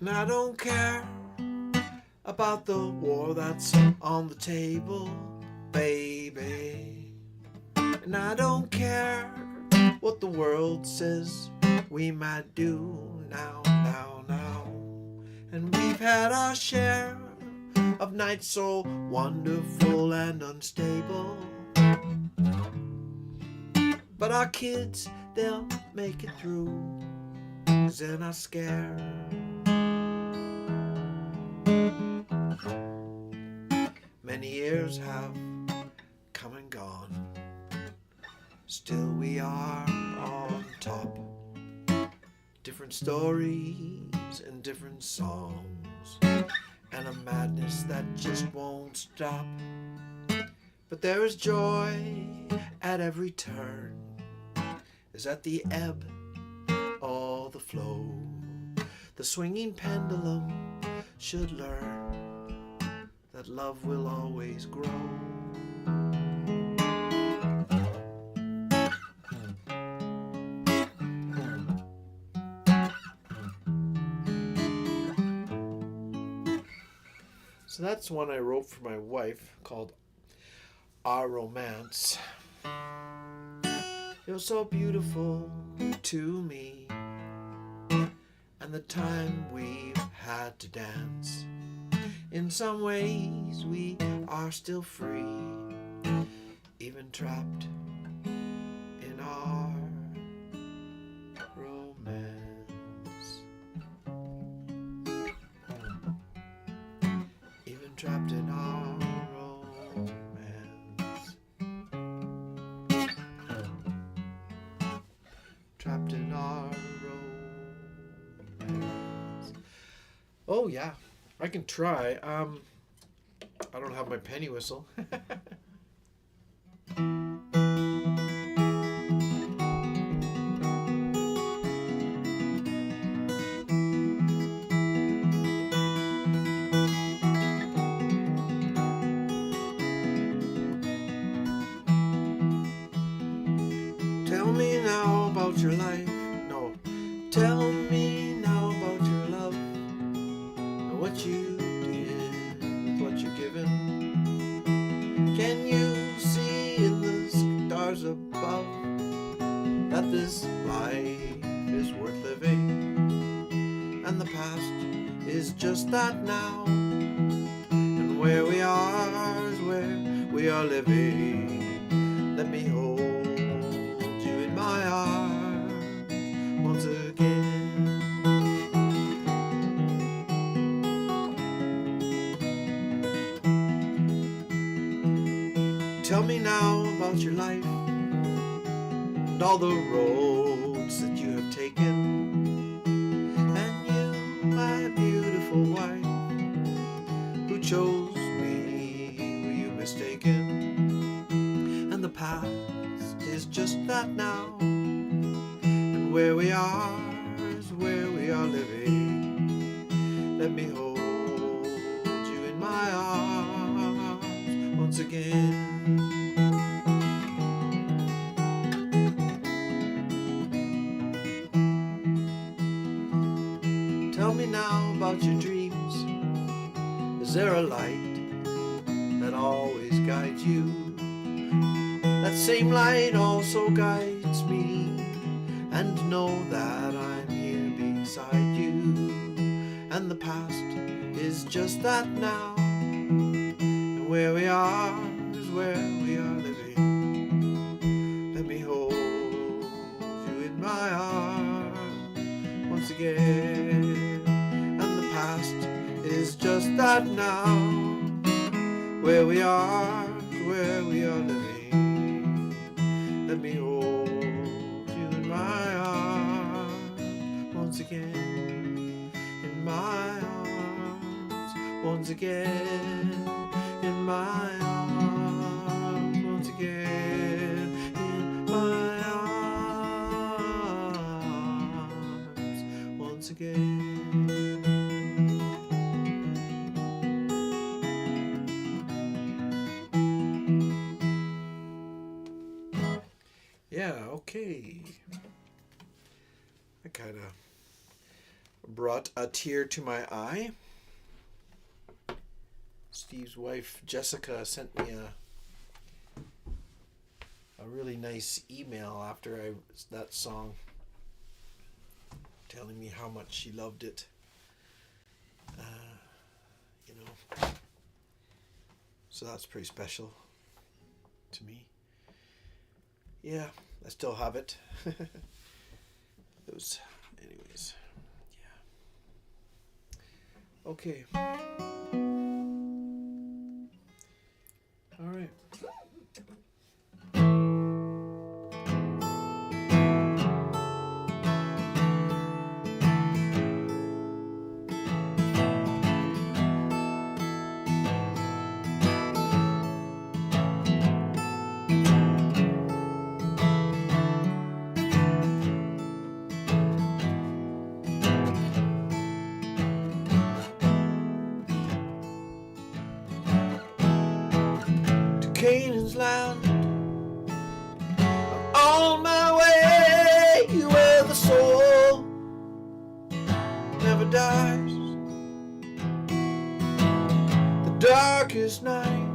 And I don't care about the war that's on the table, baby. And I don't care what the world says we might do now. And we've had our share of nights so wonderful and unstable. But our kids, they'll make it through, 'cause they're not scared. Many years have come and gone, still we are on top. Different stories and different songs, and a madness that just won't stop. But there is joy at every turn, is at the ebb or the flow. The swinging pendulum should learn that love will always grow. So that's one I wrote for my wife called Our Romance. You're so beautiful to me, and the time we've had to dance. In some ways we are still free, even trapped in our romance. Even trapped in our romance. Trapped in our romance. Oh yeah, I can try. I don't have my penny whistle. Tell me now about your life. No, tell me now about your love and what you did with what you're given. Can you see in the stars above that this life is worth living, and the past is just that now, and where we are is where we are living. Let me hold you in my arms once again. Tell me now about your life and all the roads that you have taken, and you, my beautiful wife, who chose me, were you mistaken? And the past is just that now, and where we are is where we are living. Let me hold you in my arms once again. Tell me now about your dreams. Is there a light that always guides you? That same light also guides me, and know that I'm here beside you. and the past is just that now. And where we are is where we are living. Let me hold you in my arms once again. And the past is just that now. Where we are is where we are living. Let me hold you in my arms once again. In my arms once again. In my arms once again. In my arms once again. Yeah, okay. I kind of brought a tear to my eye. Steve's wife Jessica sent me a really nice email after that song, telling me how much she loved it. So that's pretty special to me. Yeah, I still have it. Those, anyways. Yeah. Okay. All right. Canaan's land, on my way where the soul never dies. The darkest night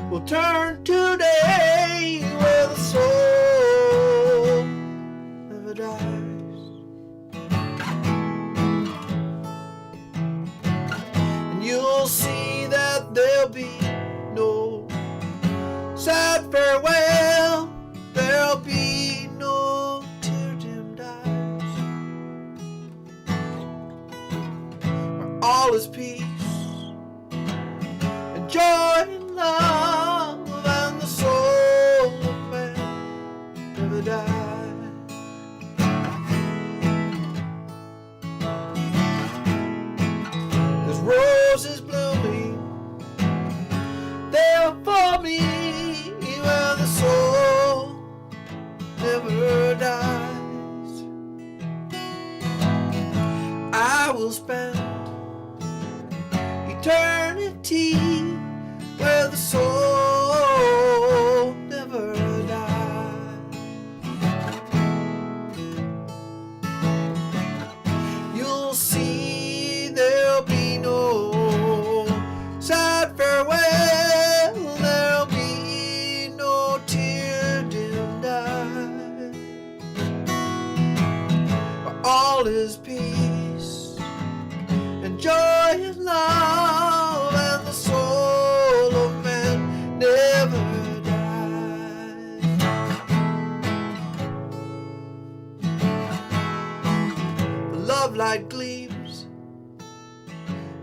will turn to day where the soul never dies. And you'll see that there'll be no sad farewell, there'll be no tear-dimmed eyes, where all is peace and joy and love, and the soul of man never dies. There's roses blooming there for me, where the soul never dies. I will spend eternity where the soul never dies. You'll see there'll be no sad farewell, there'll be no tear-dimmed eyes, where all is peace and joy and love, and the soul of man never dies. The love light gleams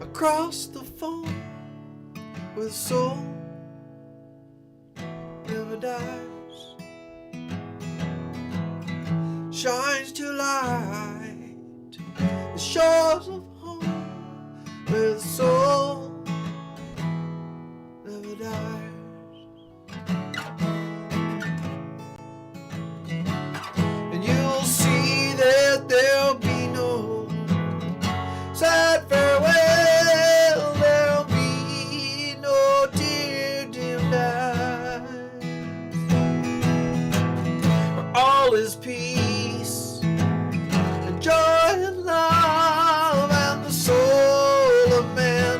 across the foam, where the soul never dies, shines to light the shores of home, where the soul never dies. And you'll see that there'll be no sad farewell, there'll be no tear-dimmed eyes, where all is peace and joy and love, and the soul of man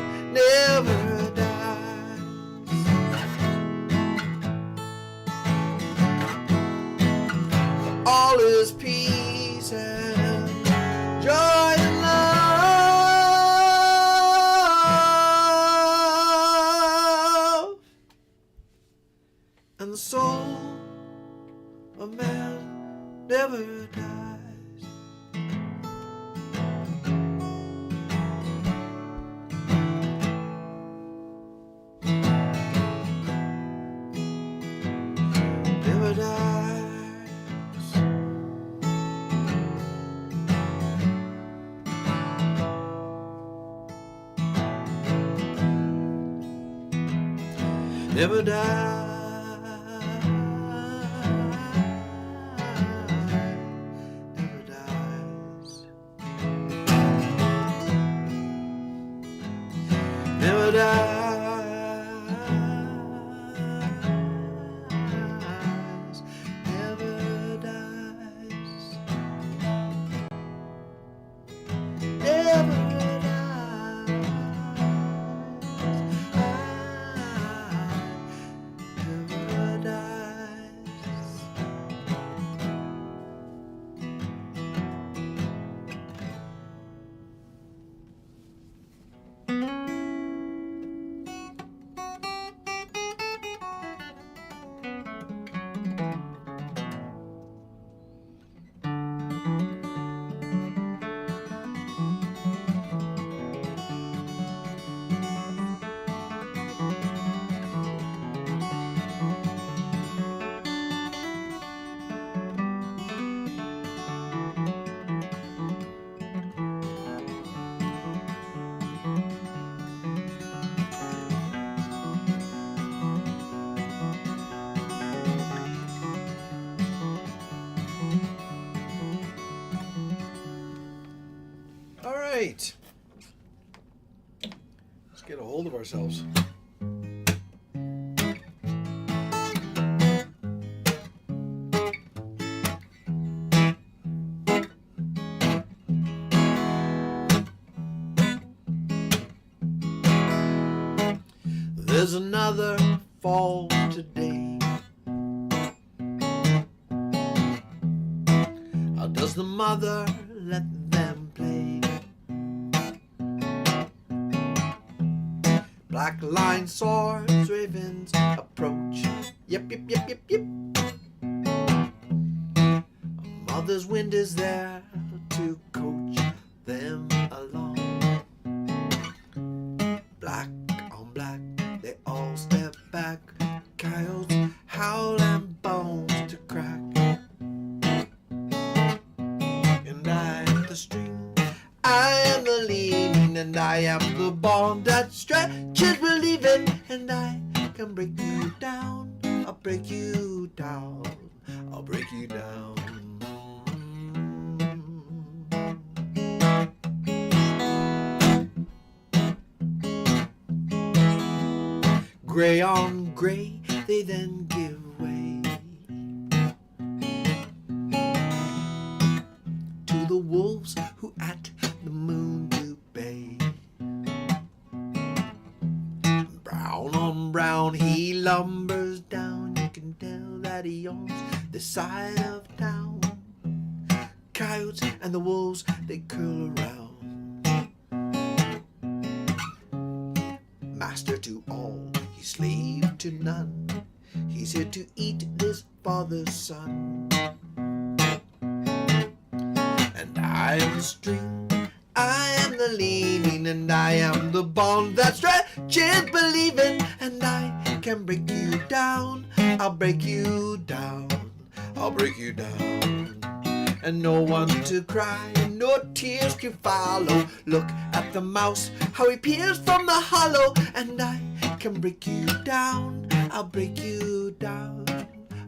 never dies, never dies, never dies, never dies, never All right. Let's get a hold of ourselves. There's another fall today. How does the mother let them play? Black line swords, ravens approach. Yep, yep, yep, yep, yep. A mother's wind is there to coach them along. Black on black, they all step back. Coyotes howl and bones to crack. And I am the string, I am the leaning, and I am the bond that stretches believing. And I can break you down, I'll break you down, I'll break you down. Gray on gray, they then give way to the wolves who at the moon do bay. Brown on brown he lumbers down, you can tell that he owns this side of town. Coyotes and the wolves, they curl around. Master to all, he's slave to none. He's here to eat this father's son. And I am the string, I am the leaning, and I am the bond that stretches believing. And I can break you down, I'll break you down, I'll break you down. And no one to cry, and no tears can follow. Look at the mouse, how he peers from the hollow. And I can break you down, I'll break you down,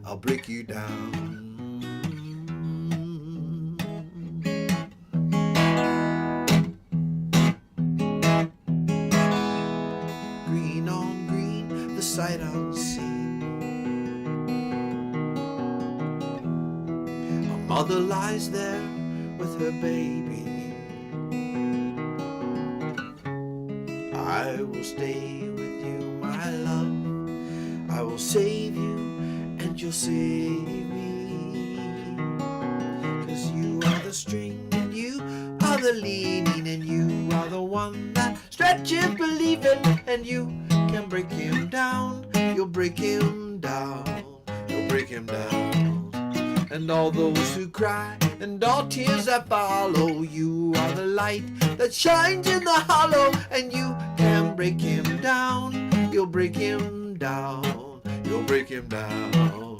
I'll break you down. Green on green, the sight unseen. A mother lies there with her baby. I will stay with you, my love. I will save you, and you'll save me. 'Cause you are the string, and you are the leaning, and you are the one that stretches believing. And you can break him down, you'll break him down, you'll break him down. And all those who cry, and all tears that follow, you are the light that shines in the hollow. And you can break him down, you'll break him down, you'll break him down.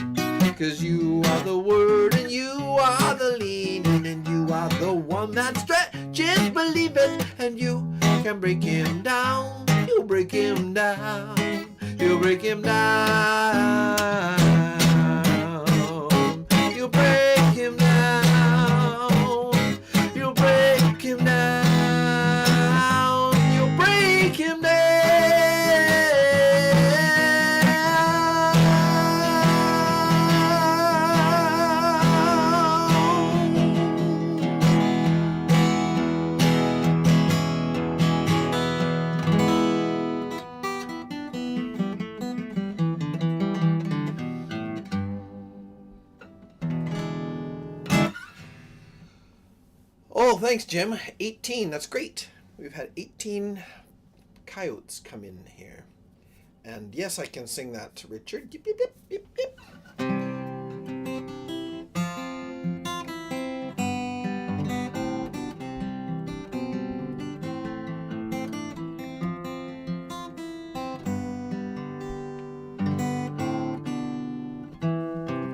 'Cause you are the word, and you are the leaning, and you are the one that stretches believing. And you can break him down, you'll break him down, You'll break him down. You'll break him down. You'll break him down. You'll break him down. Oh, thanks, Jim. 18. That's great. We've had 18 coyotes come in here. And yes, I can sing that to Richard. Yip, yip, yip, yip, yip.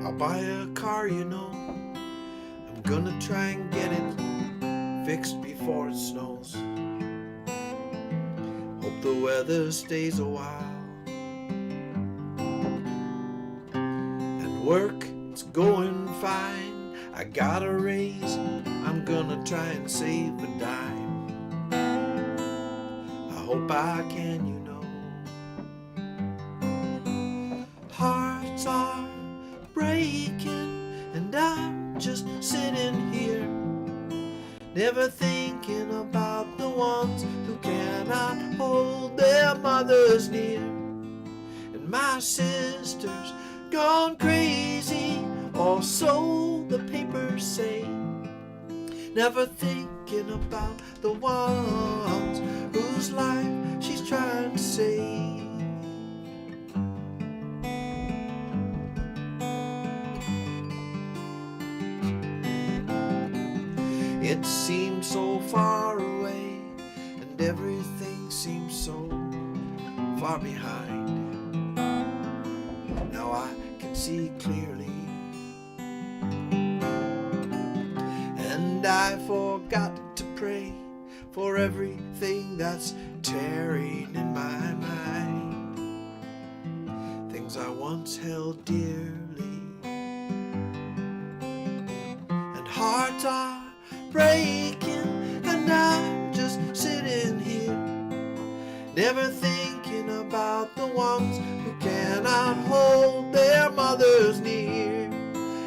I'll buy a car, you know. I'm gonna try and get it fixed before it snows. Hope the weather stays a while. And work, it's going fine. I got a raise, I'm gonna try and save a dime. I hope I can, you know. Hearts are breaking and I'm just sitting here, never thinking about the ones who cannot hold their mothers near. And my sister's gone crazy, or so the papers say, never thinking about the ones whose life she's trying to save. It seemed so far away, and everything seemed so far behind. Now I can see clearly, and I forgot to pray for everything that's tearing in my mind, things I once held dearly. And hearts are breaking, and I'm just sitting here, never thinking about the ones who cannot hold their mothers near.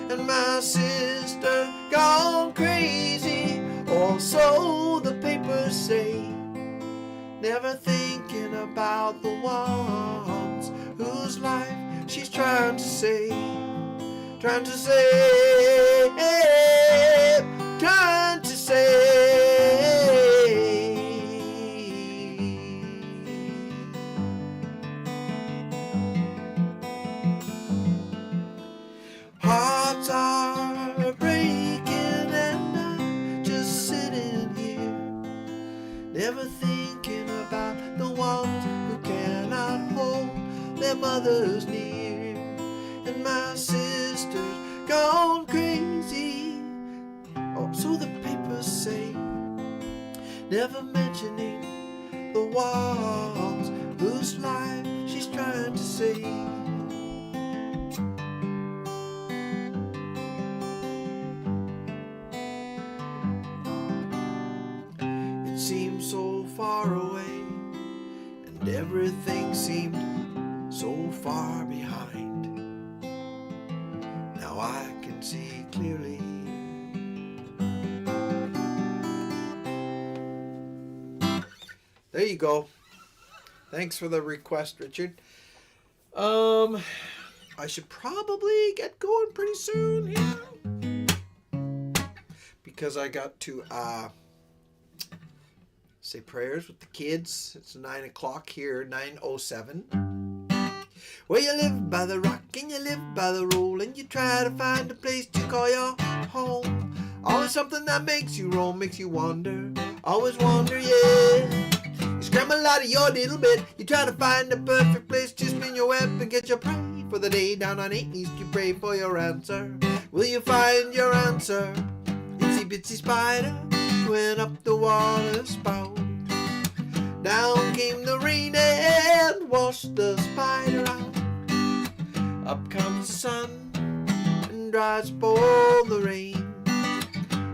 And my sister gone crazy, or so the papers say, never thinking about the ones whose life she's trying to save. Trying to save, trying to save. Hearts are breaking and I'm just sitting here, never thinking about the ones who cannot hold their mothers near. And my sister's gone crazy, oh, so the papers say, never mentioning the ones whose life she's trying to save. It seemed so far away, and everything seemed so far behind. Now I can see clearly. There you go. Thanks for the request, Richard. I should probably get going pretty soon here, because I got to say prayers with the kids. It's 9 o'clock here, 9:07. Well, you live by the rock and you live by the roll, and you try to find a place to call your home. Always something that makes you roam, makes you wonder, always wonder, yeah. You scramble out of your little bed, you try to find the perfect place to spin your web and get your prey for the day. Down on 8 knees you pray for your answer. Will you find your answer? Itsy bitsy spider went up the water spout. Down came the rain and washed the spider sun and dries up all the rain.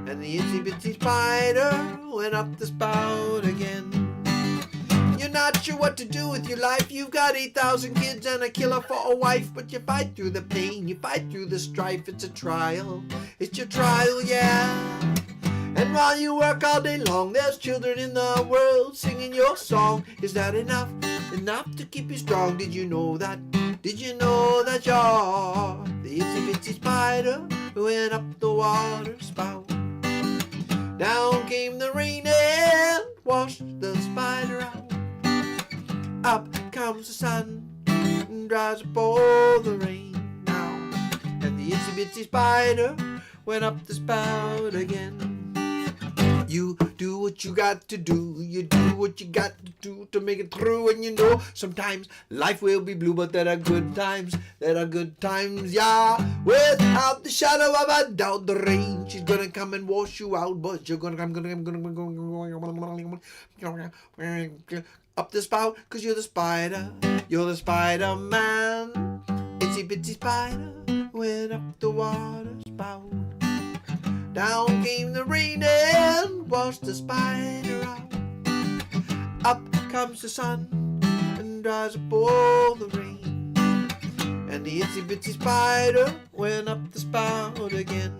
And the itsy bitsy spider went up the spout again. You're not sure what to do with your life. You've got 8,000 kids and a killer for a wife. But you fight through the pain, you fight through the strife. It's a trial, it's your trial, yeah. And while you work all day long, there's children in the world singing your song. Is that enough? Enough to keep you strong? Did you know that? Did you know that you're the itsy bitsy spider who went up the water spout? Down came the rain and washed the spider out. Up comes the sun and dries up all the rain now. And the itsy bitsy spider went up the spout again. You do what you got to do, you do what you got to do to make it through. And you know sometimes life will be blue, but there are good times, yeah. Without the shadow of a doubt, the rain, she's gonna come and wash you out. But you're gonna up the spout, 'cause you're the spider man. Itsy bitsy spider went up the water spout. Down came the rain and washed the spider out. Up comes the sun and dries up all the rain. And the itsy bitsy spider went up the spout again.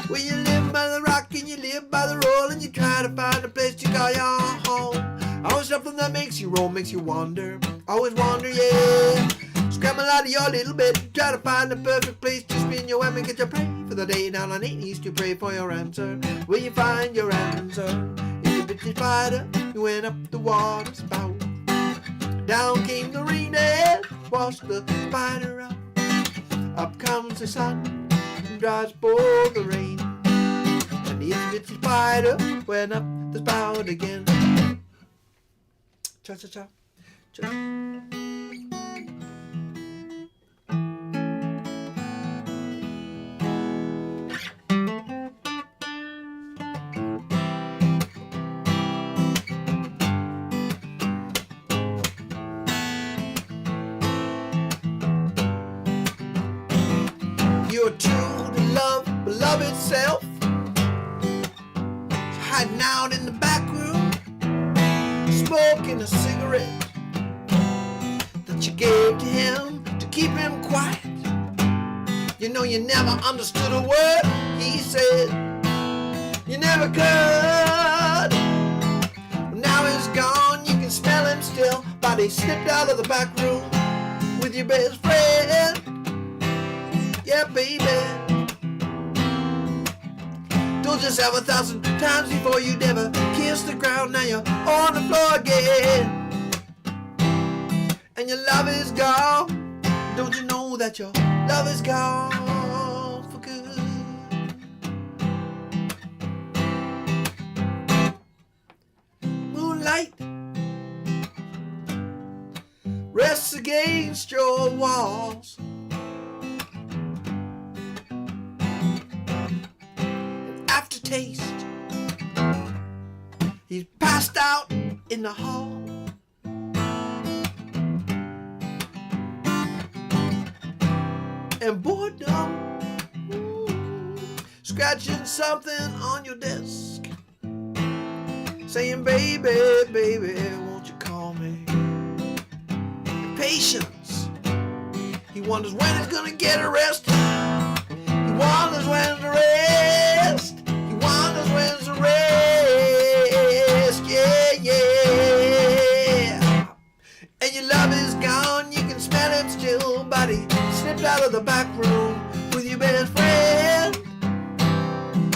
Well, you live by the rock and you live by the roll, and you try to find a place to call your home. Always something that makes you roll, makes you wander. Always wander, yeah. Scramble out of your little bed, try to find the perfect place to spin your web and get your prey for the day. Down on 8 knees to pray for your answer. Will you find your answer? It's a bitsy spider who went up the water spout. Down came the rain and washed the spider out. Up comes the sun and dries up all the rain. And the itsy bitsy spider went up the spout again. Cha cha cha cha. You're true to love, beloved self, hiding out in the back room, smoking a cigarette that you gave to him to keep him quiet. You know you never understood a word he said, you never could. Now he's gone, you can smell him still, but he slipped out of the back room with your best friend. Yeah, baby. Told yourself 1,000 times before you'd ever kiss the ground. Now you're on the floor again, and your love is gone. Don't you know that your love is gone for good? Moonlight rests against your walls. Taste. He's passed out in the hall. And boredom scratching something on your desk, saying, baby, baby, won't you call me? Patience. He wonders when he's gonna get a rest. He wonders when's the rest. Wonders when's the rest, yeah, yeah. And your love is gone, you can smell him still, but he slipped out of the back room with your best friend.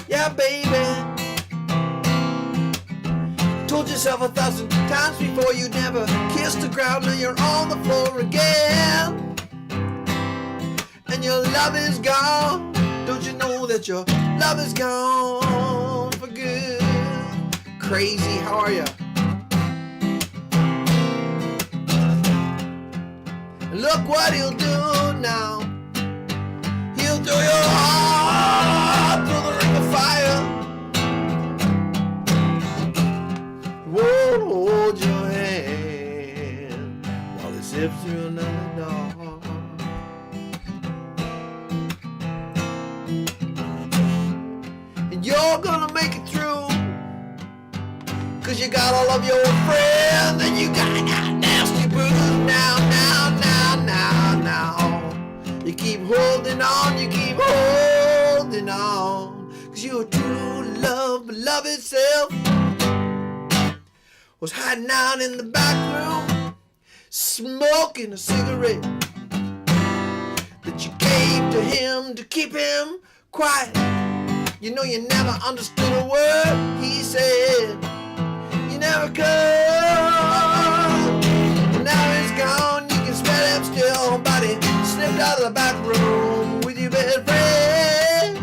Yeah, baby. Told yourself 1,000 times before you never kissed the ground, now you're on the floor again. And your love is gone. Don't you know that your love is gone for good? Crazy, how are you? Look what he'll do now. He'll throw your heart through the ring of fire. Won't hold your hand while he sifts through another door. Cause you got all of your friends and you got that nasty booze now. You keep holding on, cause your true love, love itself, was hiding out in the back room, smoking a cigarette that you gave to him to keep him quiet. You know you never understood a word he said. You never could. And now he's gone, you can smell him still. Body slipped out of the back room with your best friend.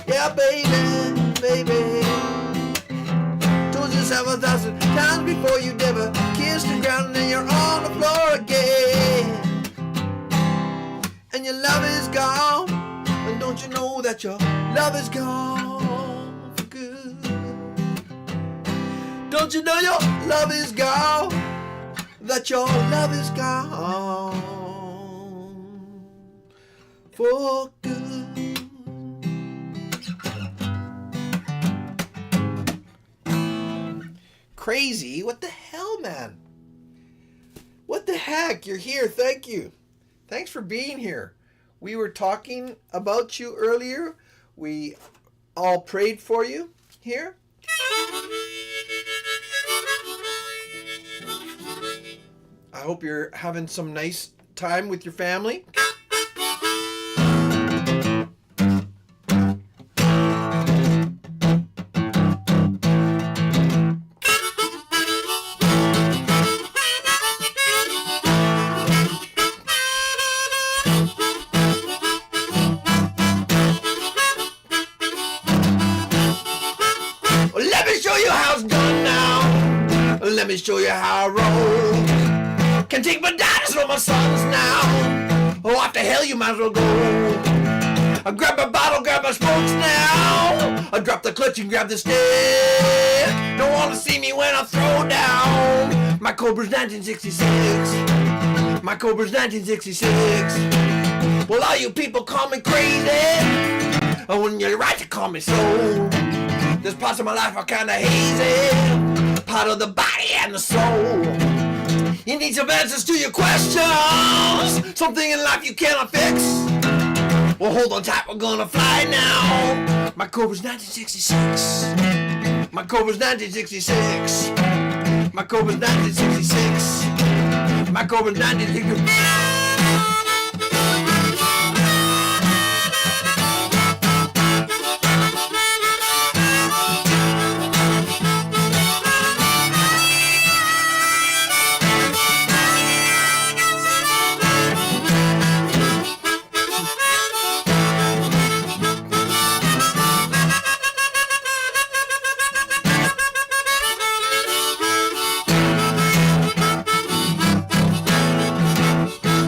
Yeah, baby. Told you 7,000 times before you never kissed the ground, and then you're on the floor again. And your love is gone. And don't you know that your love is gone for good? Don't you know your love is gone? That your love is gone for good. Crazy? What the hell, man? What the heck? You're here. Thank you. Thanks for being here. We were talking about you earlier. We all prayed for you here. I hope you're having some nice time with your family. Let me show you how it's done now. Let me show you how I roll. Can take my daughters or my sons now. Oh, what the hell, you might as well go. I grab my bottle, grab my smokes now. I drop the clutch and grab the stick. Don't want to see me when I throw down. My Cobra's 1966. My Cobra's 1966. Well, all you people call me crazy. And when you're right to call me so. There's parts of my life are kinda hazy. Part of the body and the soul. You need some answers to your questions. Something in life you cannot fix. Well, hold on tight, we're gonna fly now. My Cobra's 1966. My Cobra's 1966. My Cobra's 1966. My Cobra's 1966.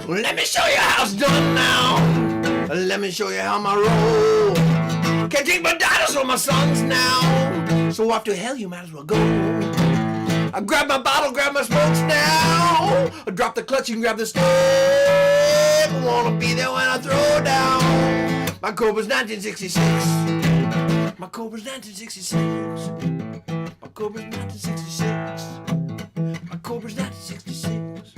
Let me show you how it's done now. Let me show you how I roll. Can't take my daughters or my sons now. So off to hell you might as well go. I grab my bottle, grab my smokes now. I drop the clutch and grab the stick. I wanna be there when I throw down. My Cobra's 1966. My Cobra's 1966. My Cobra's 1966. My Cobra's 1966.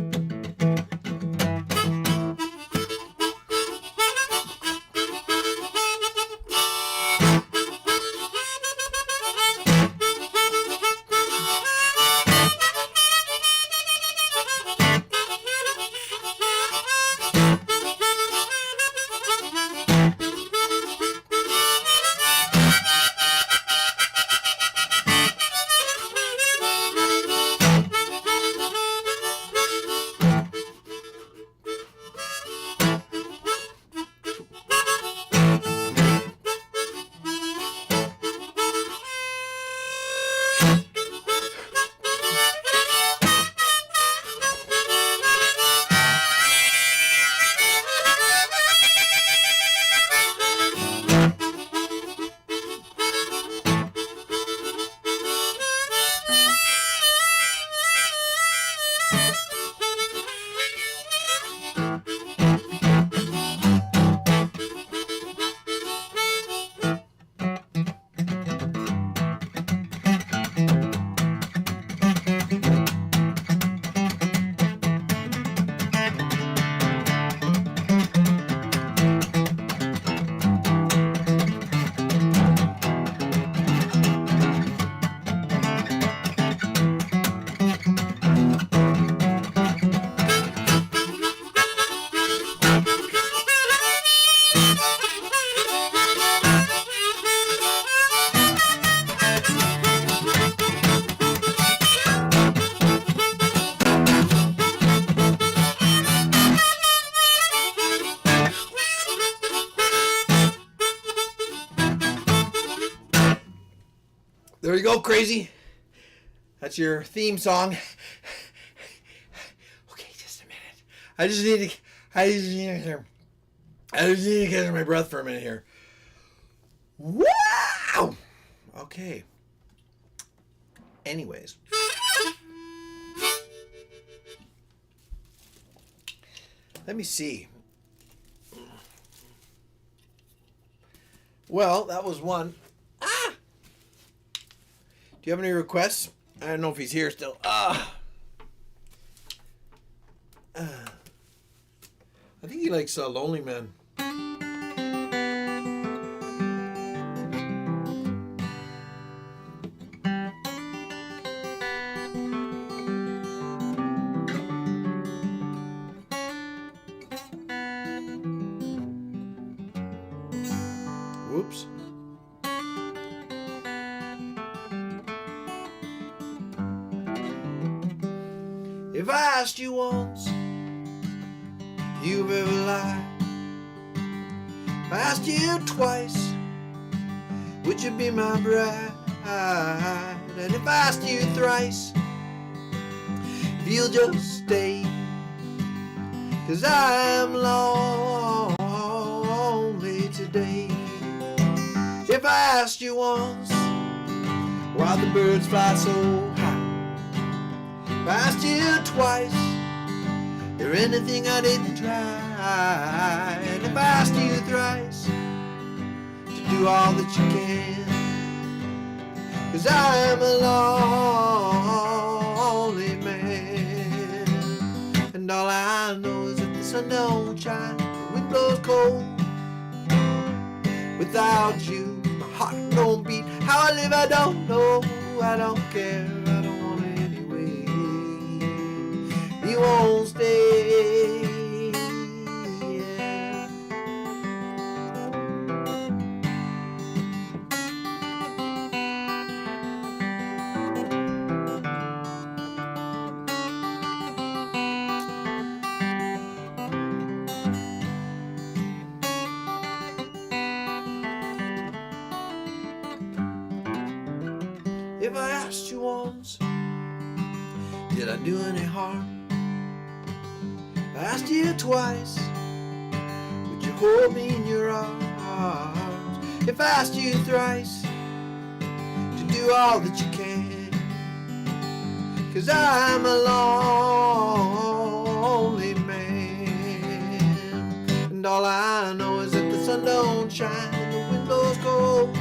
Crazy. That's your theme song. Okay, just a minute. I just need to catch my breath for a minute here. Wow! Okay. Anyways. Let me see. Well, that was one. Ah! Do you have any requests? I don't know if he's here still. I think he likes Lonely Man. Whoops. If I asked you once, you've ever lied. If I asked you twice, would you be my bride? And if I asked you thrice, if you'll just stay, 'cause I'm lonely today. If I asked you once, why the birds fly so high? If I asked you twice, is there anything I didn't try? And if I asked you thrice, to do all that you can, 'cause I'm a lonely man. And all I know is that the sun don't shine, the wind blows cold. Without you, my heart don't beat. How I live, I don't know. I don't care, I don't want it anyway. You won't stay, yeah. If I asked you once, did I do any harm? If I asked you twice, would you hold me in your arms? If I asked you thrice, to do all that you can, 'cause I'm a lonely man. And all I know is that the sun don't shine and the wind blows cold.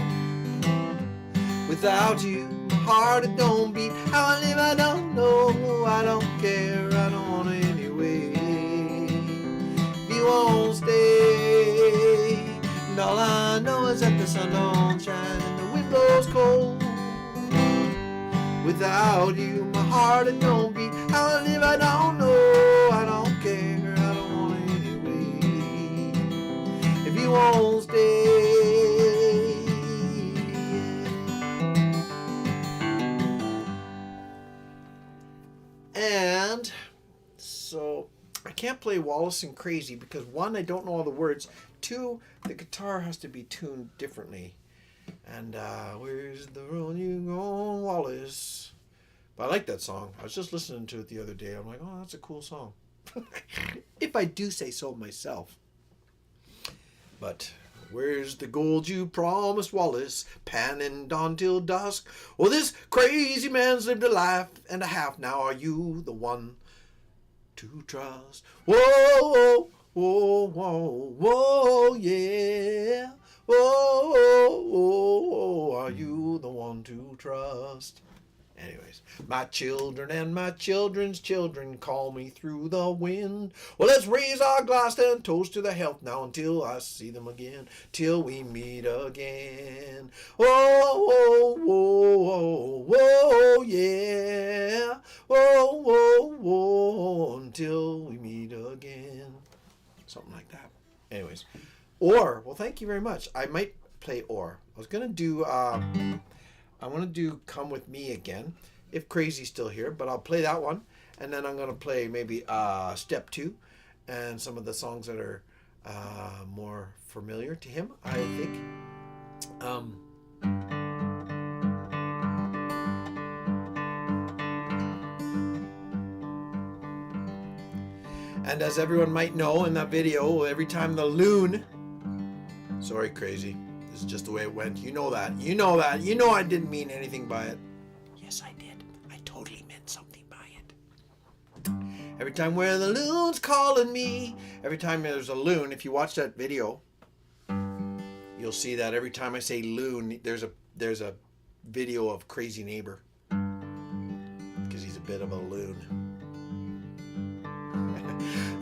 Without you, heart it don't beat. How I live, I don't know. I don't care, I don't want it anyway. If you won't stay, and all I know is that the sun don't shine and the wind blows cold. Without you, my heart it don't beat. How I live, I don't know. I don't care, I don't want it anyway. If you won't stay. And so I can't play Wallace and Crazy because one, I don't know all the words. Two, the guitar has to be tuned differently. And where's the road you go, Wallace? But I like that song. I was just listening to it the other day. I'm like, oh, that's a cool song. If I do say so myself. But where's the gold you promised, Wallace? Panning dawn till dusk. Well, this crazy man's lived a life and a half. Now are you the one to trust? Whoa, whoa, whoa, whoa, yeah. Whoa, whoa, whoa, are you the one to trust? Anyways, my children and my children's children call me through the wind. Well, let's raise our glass and toast to their health now until I see them again, till we meet again. Whoa, whoa, whoa, whoa, yeah. Whoa, whoa, whoa, until we meet again. Something like that. Anyways, or, well, thank you very much. I might play or. I was going to do... I want to do Come With Me again, if Crazy's still here, but I'll play that one, and then I'm going to play maybe Step 2, and some of the songs that are more familiar to him, I think. And as everyone might know in that video, every time the loon... Sorry, crazy. This is just the way it went. You know that. You know that. You know I didn't mean anything by it. Yes, I did. I totally meant something by it. Every time where the loon's calling me. Every time there's a loon, if you watch that video, you'll see that every time I say loon, there's a video of Crazy Neighbor. Because he's a bit of a loon.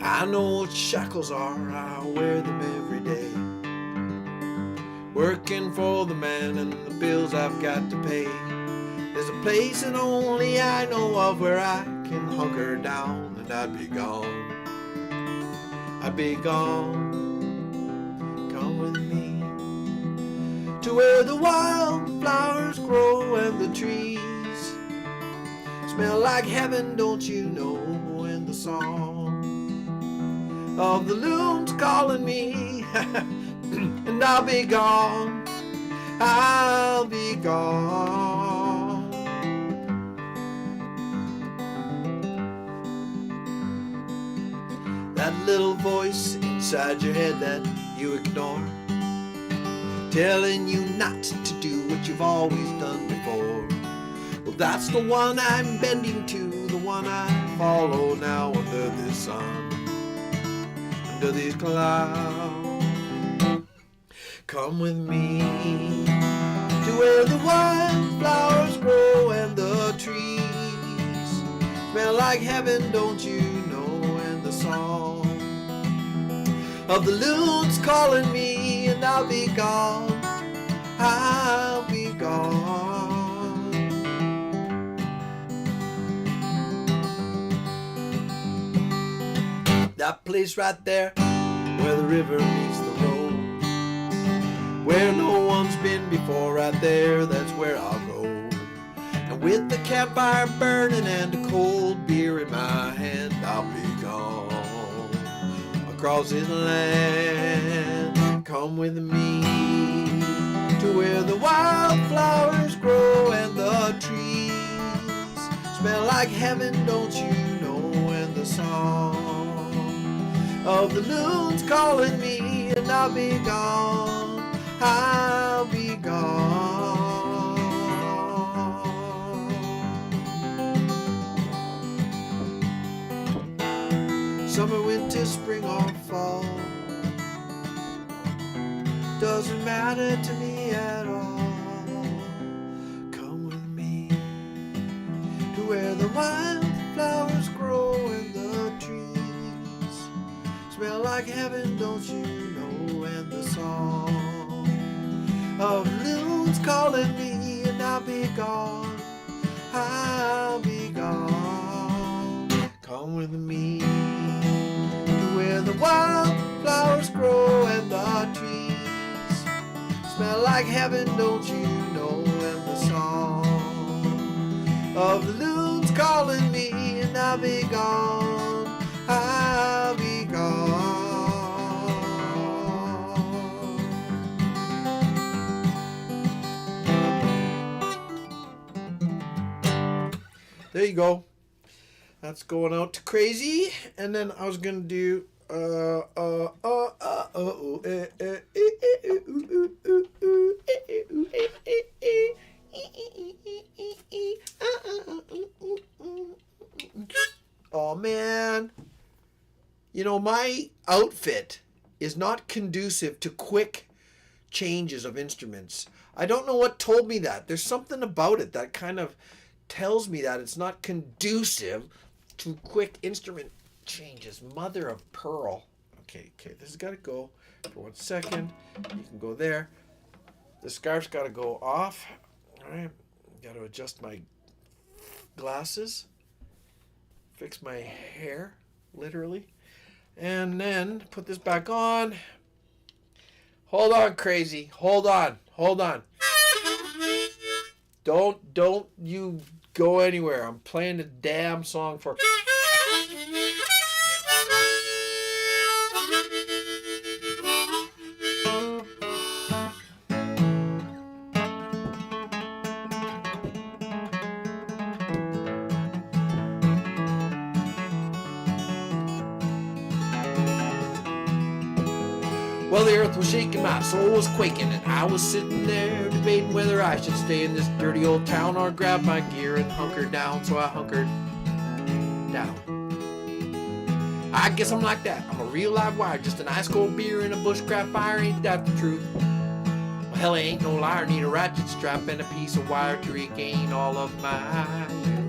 I know what shackles are, I wear them every day. Working for the man and the bills I've got to pay. There's a place and only I know of where I can hunker down, and I'd be gone. I'd be gone. Come with me to where the wildflowers grow and the trees smell like heaven, don't you know? And the song of the loon's calling me. And I'll be gone, I'll be gone. That little voice inside your head that you ignore, telling you not to do what you've always done before. Well, that's the one I'm bending to, the one I follow now under this sun, under these clouds. Come with me to where the wildflowers grow and the trees smell like heaven, don't you know? And the song of the loon's calling me, and I'll be gone, I'll be gone. That place right there where the river meets the road, where no one's been before, right there, that's where I'll go. And with the campfire burning and a cold beer in my hand, I'll be gone across this land. Come with me to where the wildflowers grow and the trees smell like heaven, don't you know? And the song of the loon's calling me, and I'll be gone, I'll be gone. Summer, winter, spring or fall, doesn't matter to me at all. Come with me to where the wildflowers grow and the trees smell like heaven, don't you know? And the song of loons calling me, and I'll be gone, I'll be gone. Come with me to where the wildflowers grow and the trees smell like heaven, don't you know? And the song of the loons calling me, and I'll be gone, I'll be gone. There you go. That's going out to Crazy. And then I was gonna do oh man. You know, my outfit is not conducive to quick changes of instruments. I don't know what told me that. There's something about it that kind of tells me that it's not conducive to quick instrument changes. Mother of pearl. Okay, this has got to go for 1 second. You can go there. The scarf's got to go off. All right, got to adjust my glasses, fix my hair, literally, and then put this back on. Hold on, Crazy. Hold on. Don't you go anywhere. I'm playing the damn song for... Well, the earth was shaking, my soul was quaking, and I was sitting there debating whether I should stay in this dirty old town or grab my gear and hunker down. So I hunkered down. I guess I'm like that. I'm a real live wire, just an ice cold beer and a bushcraft fire. Ain't that the truth? Well, hell, I ain't no liar. Need a ratchet strap and a piece of wire to regain all of my youth.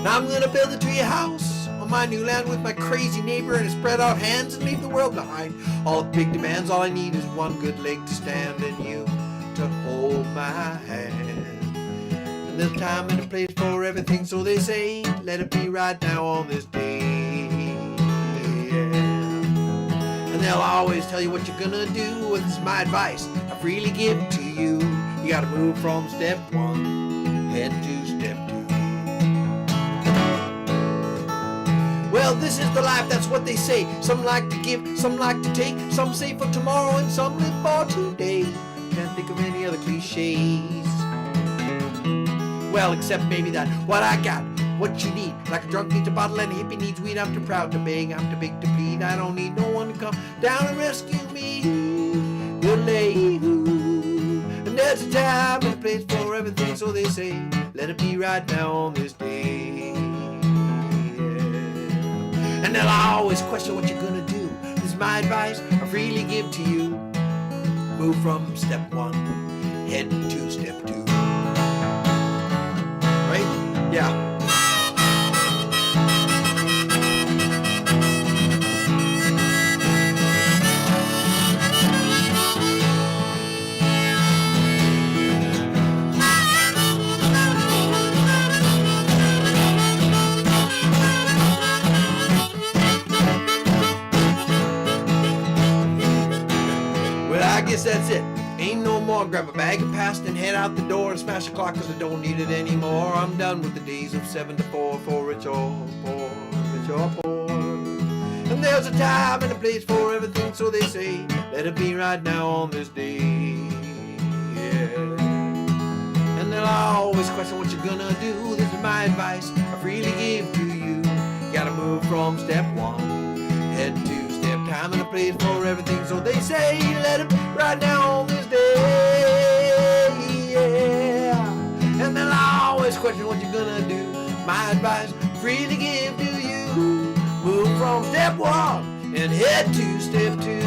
Now I'm gonna build a tree house on my new land with my crazy neighbor and spread out hands and leave the world behind. All the big demands, all I need is one good leg to stand and you to hold my hand. And there's time and a place for everything, so they say, let it be right now on this day. And they'll always tell you what you're gonna do, well, this is my advice I freely give to you. You gotta move from step one, head to step two. Well, this is the life, that's what they say. Some like to give, some like to take. Some save for tomorrow and some live for today. Can't think of any other cliches. Well, except maybe that what I got, what you need. Like a drunk needs a bottle and a hippie needs weed. I'm too proud to beg, I'm too big to plead. I don't need no one to come down and rescue me. You're late. And there's a time and a place for everything, so they say, let it be right now on this day. And they'll always question what you're gonna do. This is my advice I freely give to you. Move from step one, head to step two. Right? Yeah. I guess that's it. Ain't no more. Grab a bag of pasta and head out the door and smash the clock, cause I don't need it anymore. I'm done with the days of 7 to 4 for rich or poor, rich or poor. And there's a time and a place for everything, so they say, let it be right now on this day. Yeah. And they'll always question what you're gonna do. This is my advice I freely give to you. You gotta move from step one, head to step. Time and a place for everything, so they say, let it right now on this day. Yeah. And they'll always question what you're gonna do. My advice freely give to you. Move from step one and head to step two.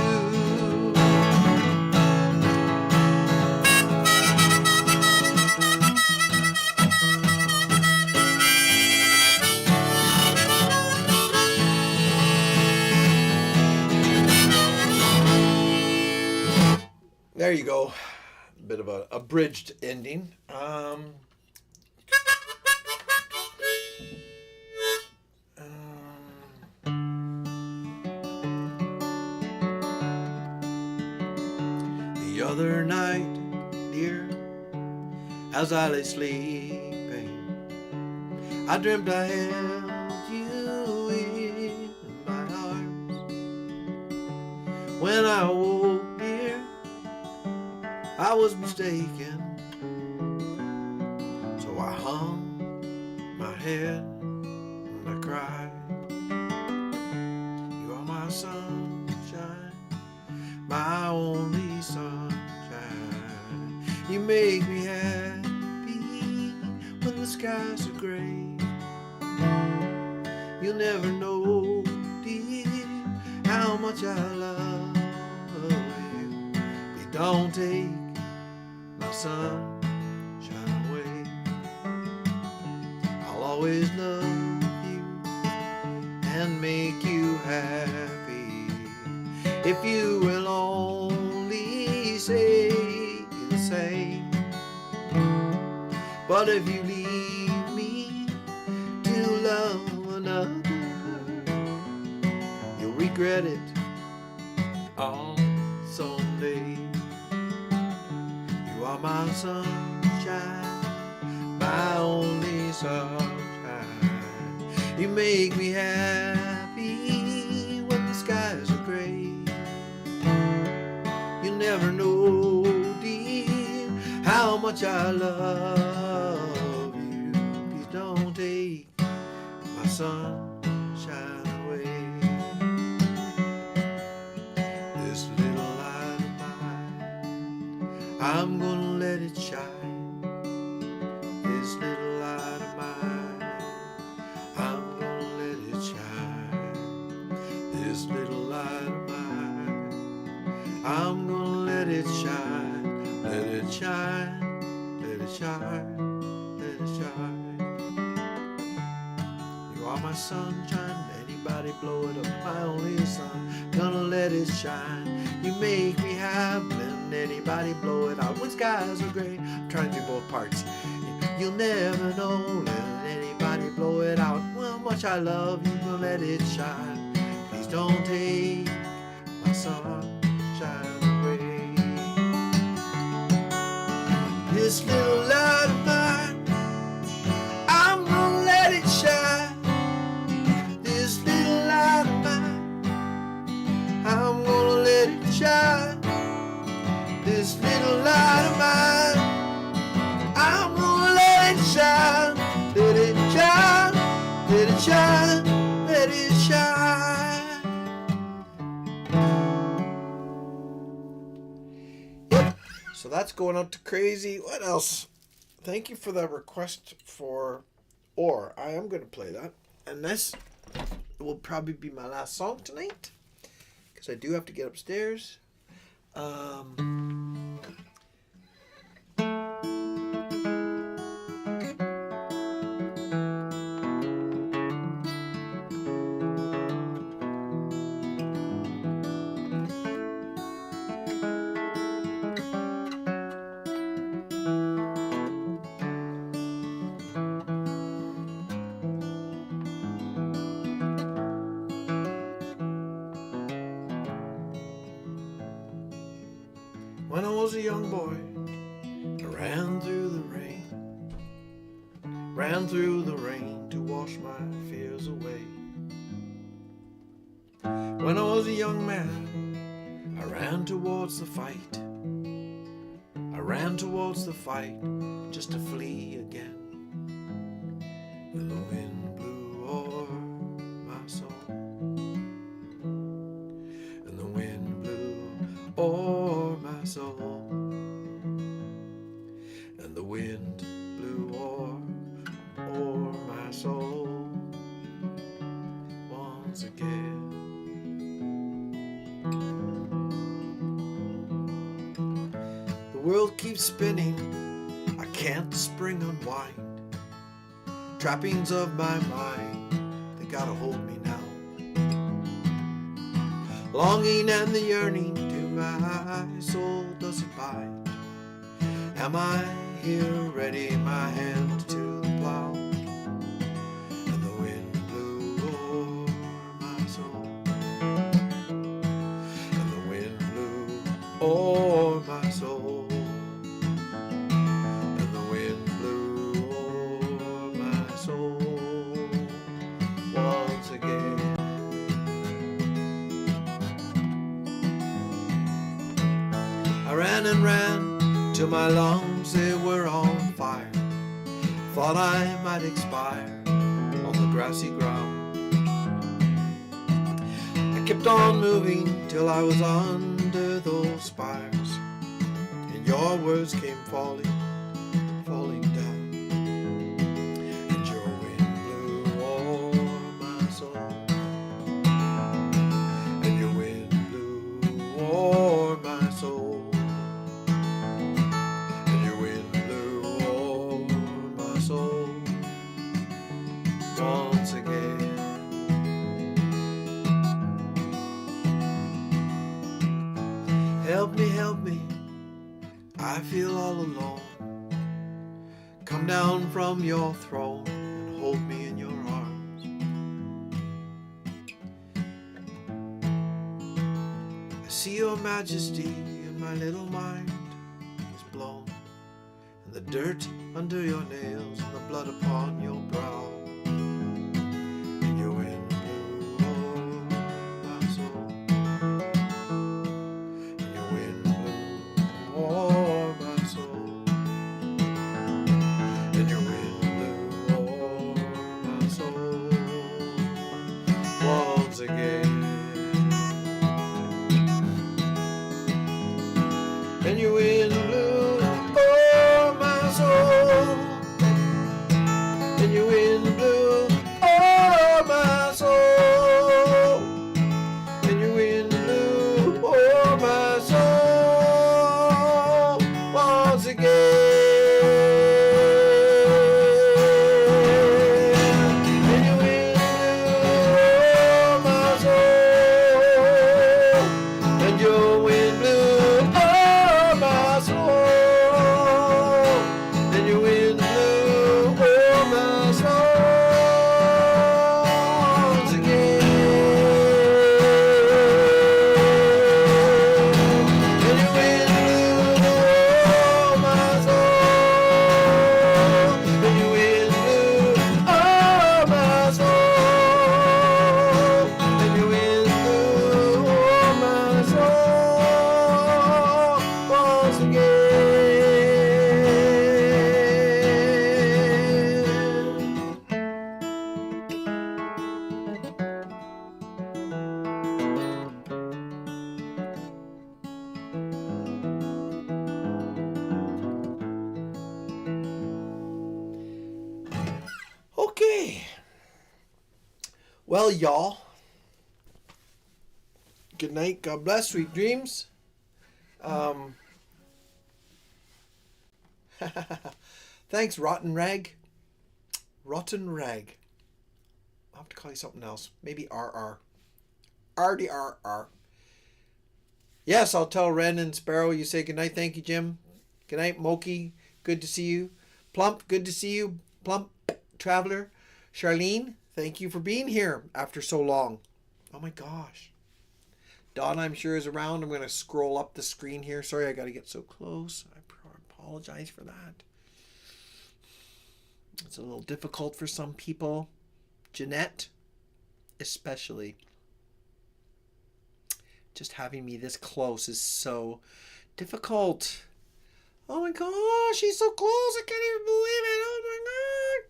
There you go. A bit of a abridged ending. The other night, dear, as I lay sleeping, I dreamt I held you in my arms. When I woke, dear, I was mistaken, so I hung my head and I cried. You are my sunshine, my only sunshine. You make me happy when the skies are gray. You'll never know, dear, how much I love you. You don't take my sunshine away. I'll always love you and make you happy if you will only say the same. But if you leave me to love another, you'll regret it all someday. You are my sunshine, my only sunshine. You make me happy when the skies are gray. You'll never know, dear, how much I love you. Please don't take my sunshine away. This I'm gonna let it shine, this little light of mine. I'm gonna let it shine, this little light of mine. I'm gonna let it shine, let it shine, let it shine, let it shine. You are my sunshine, anybody blow it up, my only sun. Gonna let it shine, you make me happy, and anybody blow it out when skies are gray. I'm trying to do both parts. You'll never know, let anybody blow it out. Well, much I love you, gonna let it shine. Please don't take my sunshine away. This little light of mine, I'm gonna let it shine. This little light of mine, I'm gonna let it shine. This little light of mine, I'm gonna let it shine. Let it shine, let it shine, let it shine. Yep. So that's going out to Crazy. What else? Thank you for the request for Or. I am going to play that. And this will probably be my last song tonight, because I do have to get upstairs. When I was a young boy, I ran through the rain to wash my fears away. When I was a young man, I ran towards the fight. I ran towards the fight just to flee again. And the wind blew o'er my soul, and the wind blew o'er my soul, and the wind blew o'er my soul once again. The world keeps spinning, I can't the spring unwind. Trappings of my mind, they gotta hold me now. Longing and the yearning to my soul doesn't bite. Am I here ready, my hand to the plow? And the wind blew o'er my soul, and the wind blew o'er my soul, and the wind blew o'er my soul once again. I ran and ran till my lungs, they were on fire. Thought I might expire on the grassy ground. I kept on moving till I was under those spires, and your words came falling down. And your wind blew o'er my soul, and your wind blew o'er my soul, soul once again. Help me, I feel all alone. Come down from your throne and hold me in your arms. I see your majesty and my little mind is blown, and the dirt under your nails and the blood upon your brow. And your wind blew o'er my soul, and your wind blew o'er my soul, and your wind blew o'er my soul once again. And your wind blew wind blew o'er my soul. And your wind blew o'er my soul once again. Okay. Well, y'all. Good night. God bless. Sweet dreams. Thanks, Rotten Rag. Rotten Rag. I'll have to call you something else. Maybe RR. RDRR. Yes, I'll tell Ren and Sparrow you say goodnight. Thank you, Jim. Good night, Moki. Good to see you. Plump, good to see you. Plump, Traveler. Charlene, thank you for being here after so long. Oh my gosh. Dawn, I'm sure, is around. I'm going to scroll up the screen here. Sorry, I got to get so close. I apologize for that. It's a little difficult for some people. Jeanette, especially. Just having me this close is so difficult. Oh my gosh, she's so close. I can't even believe it. Oh my God.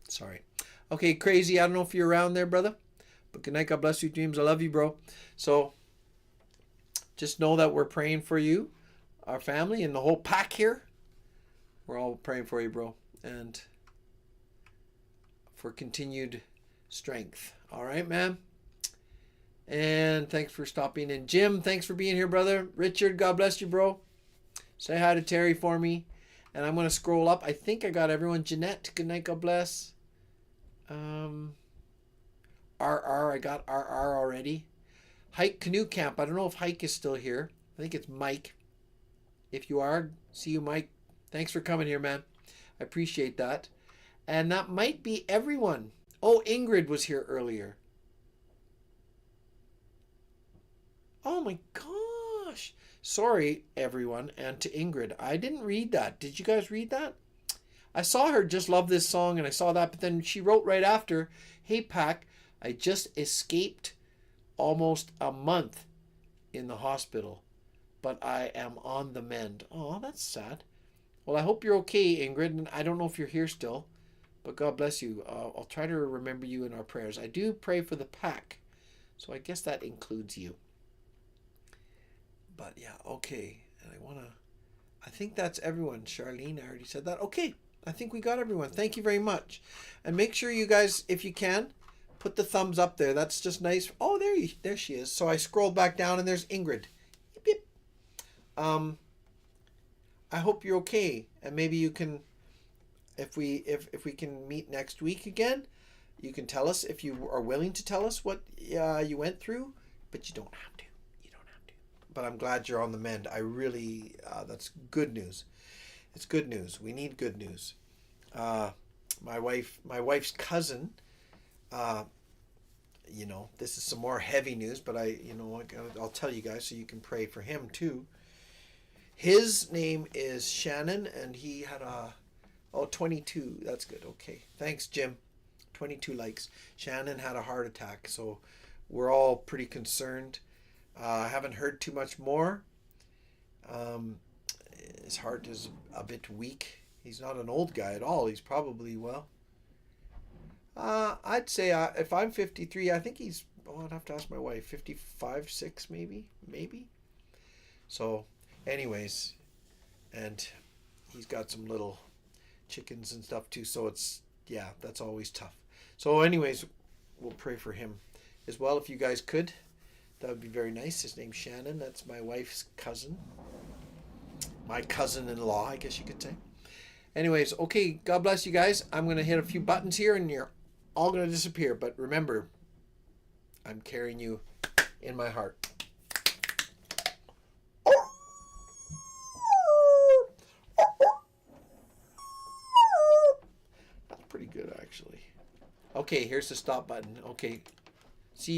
Sorry. Okay, Crazy. I don't know if you're around there, brother. But good night. God bless you, dreams. I love you, bro. So just know that we're praying for you, our family, and the whole pack here. We're all praying for you, bro. And for continued strength. All right, man. And thanks for stopping in. Jim, thanks for being here, brother. Richard, God bless you, bro. Say hi to Terry for me. And I'm going to scroll up. I think I got everyone. Jeanette, good night, God bless. RR, I got RR already. Hike Canoe Camp. I don't know if Hike is still here. I think it's Mike. If you are, see you, Mike. Thanks for coming here, man. I appreciate that. And that might be everyone. Oh, Ingrid was here earlier. Oh my gosh. Sorry, everyone, and to Ingrid. I didn't read that. Did you guys read that? I saw her just love this song, and I saw that, but then she wrote right after, hey, Pack, I just escaped almost a month in the hospital, but I am on the mend. Oh, that's sad. Well, I hope you're okay, Ingrid, and I don't know if you're here still, but God bless you. I'll try to remember you in our prayers. I do pray for the pack, so I guess that includes you. But yeah, okay. And I think that's everyone. Charlene, I already said that. Okay, I think we got everyone. Thank you very much. And make sure you guys, if you can, put the thumbs up there. That's just nice. Oh, there she is. So I scrolled back down and there's Ingrid. Yip, yip. I hope you're okay. And maybe you can, if we can meet next week again, you can tell us if you are willing to tell us what you went through, but you don't have to. But I'm glad you're on the mend. I really, that's good news. It's good news. We need good news. My wife's cousin, this is some more heavy news, but I'll tell you guys so you can pray for him too. His name is Shannon, and he had 22. That's good. Okay. Thanks, Jim. 22 likes. Shannon had a heart attack, so we're all pretty concerned. I haven't heard too much more. His heart is a bit weak. He's not an old guy at all. He's probably, I'd say if I'm 53, I think he's, I'd have to ask my wife, 55, 6 maybe. So anyways, and he's got some little chickens and stuff too. So it's yeah, that's always tough. So anyways, we'll pray for him as well if you guys could. That would be very nice. His name's Shannon. That's my wife's cousin. My cousin-in-law, I guess you could say. Anyways, okay, God bless you guys. I'm going to hit a few buttons here and you're all going to disappear. But remember, I'm carrying you in my heart. That's pretty good, actually. Okay, here's the stop button. Okay,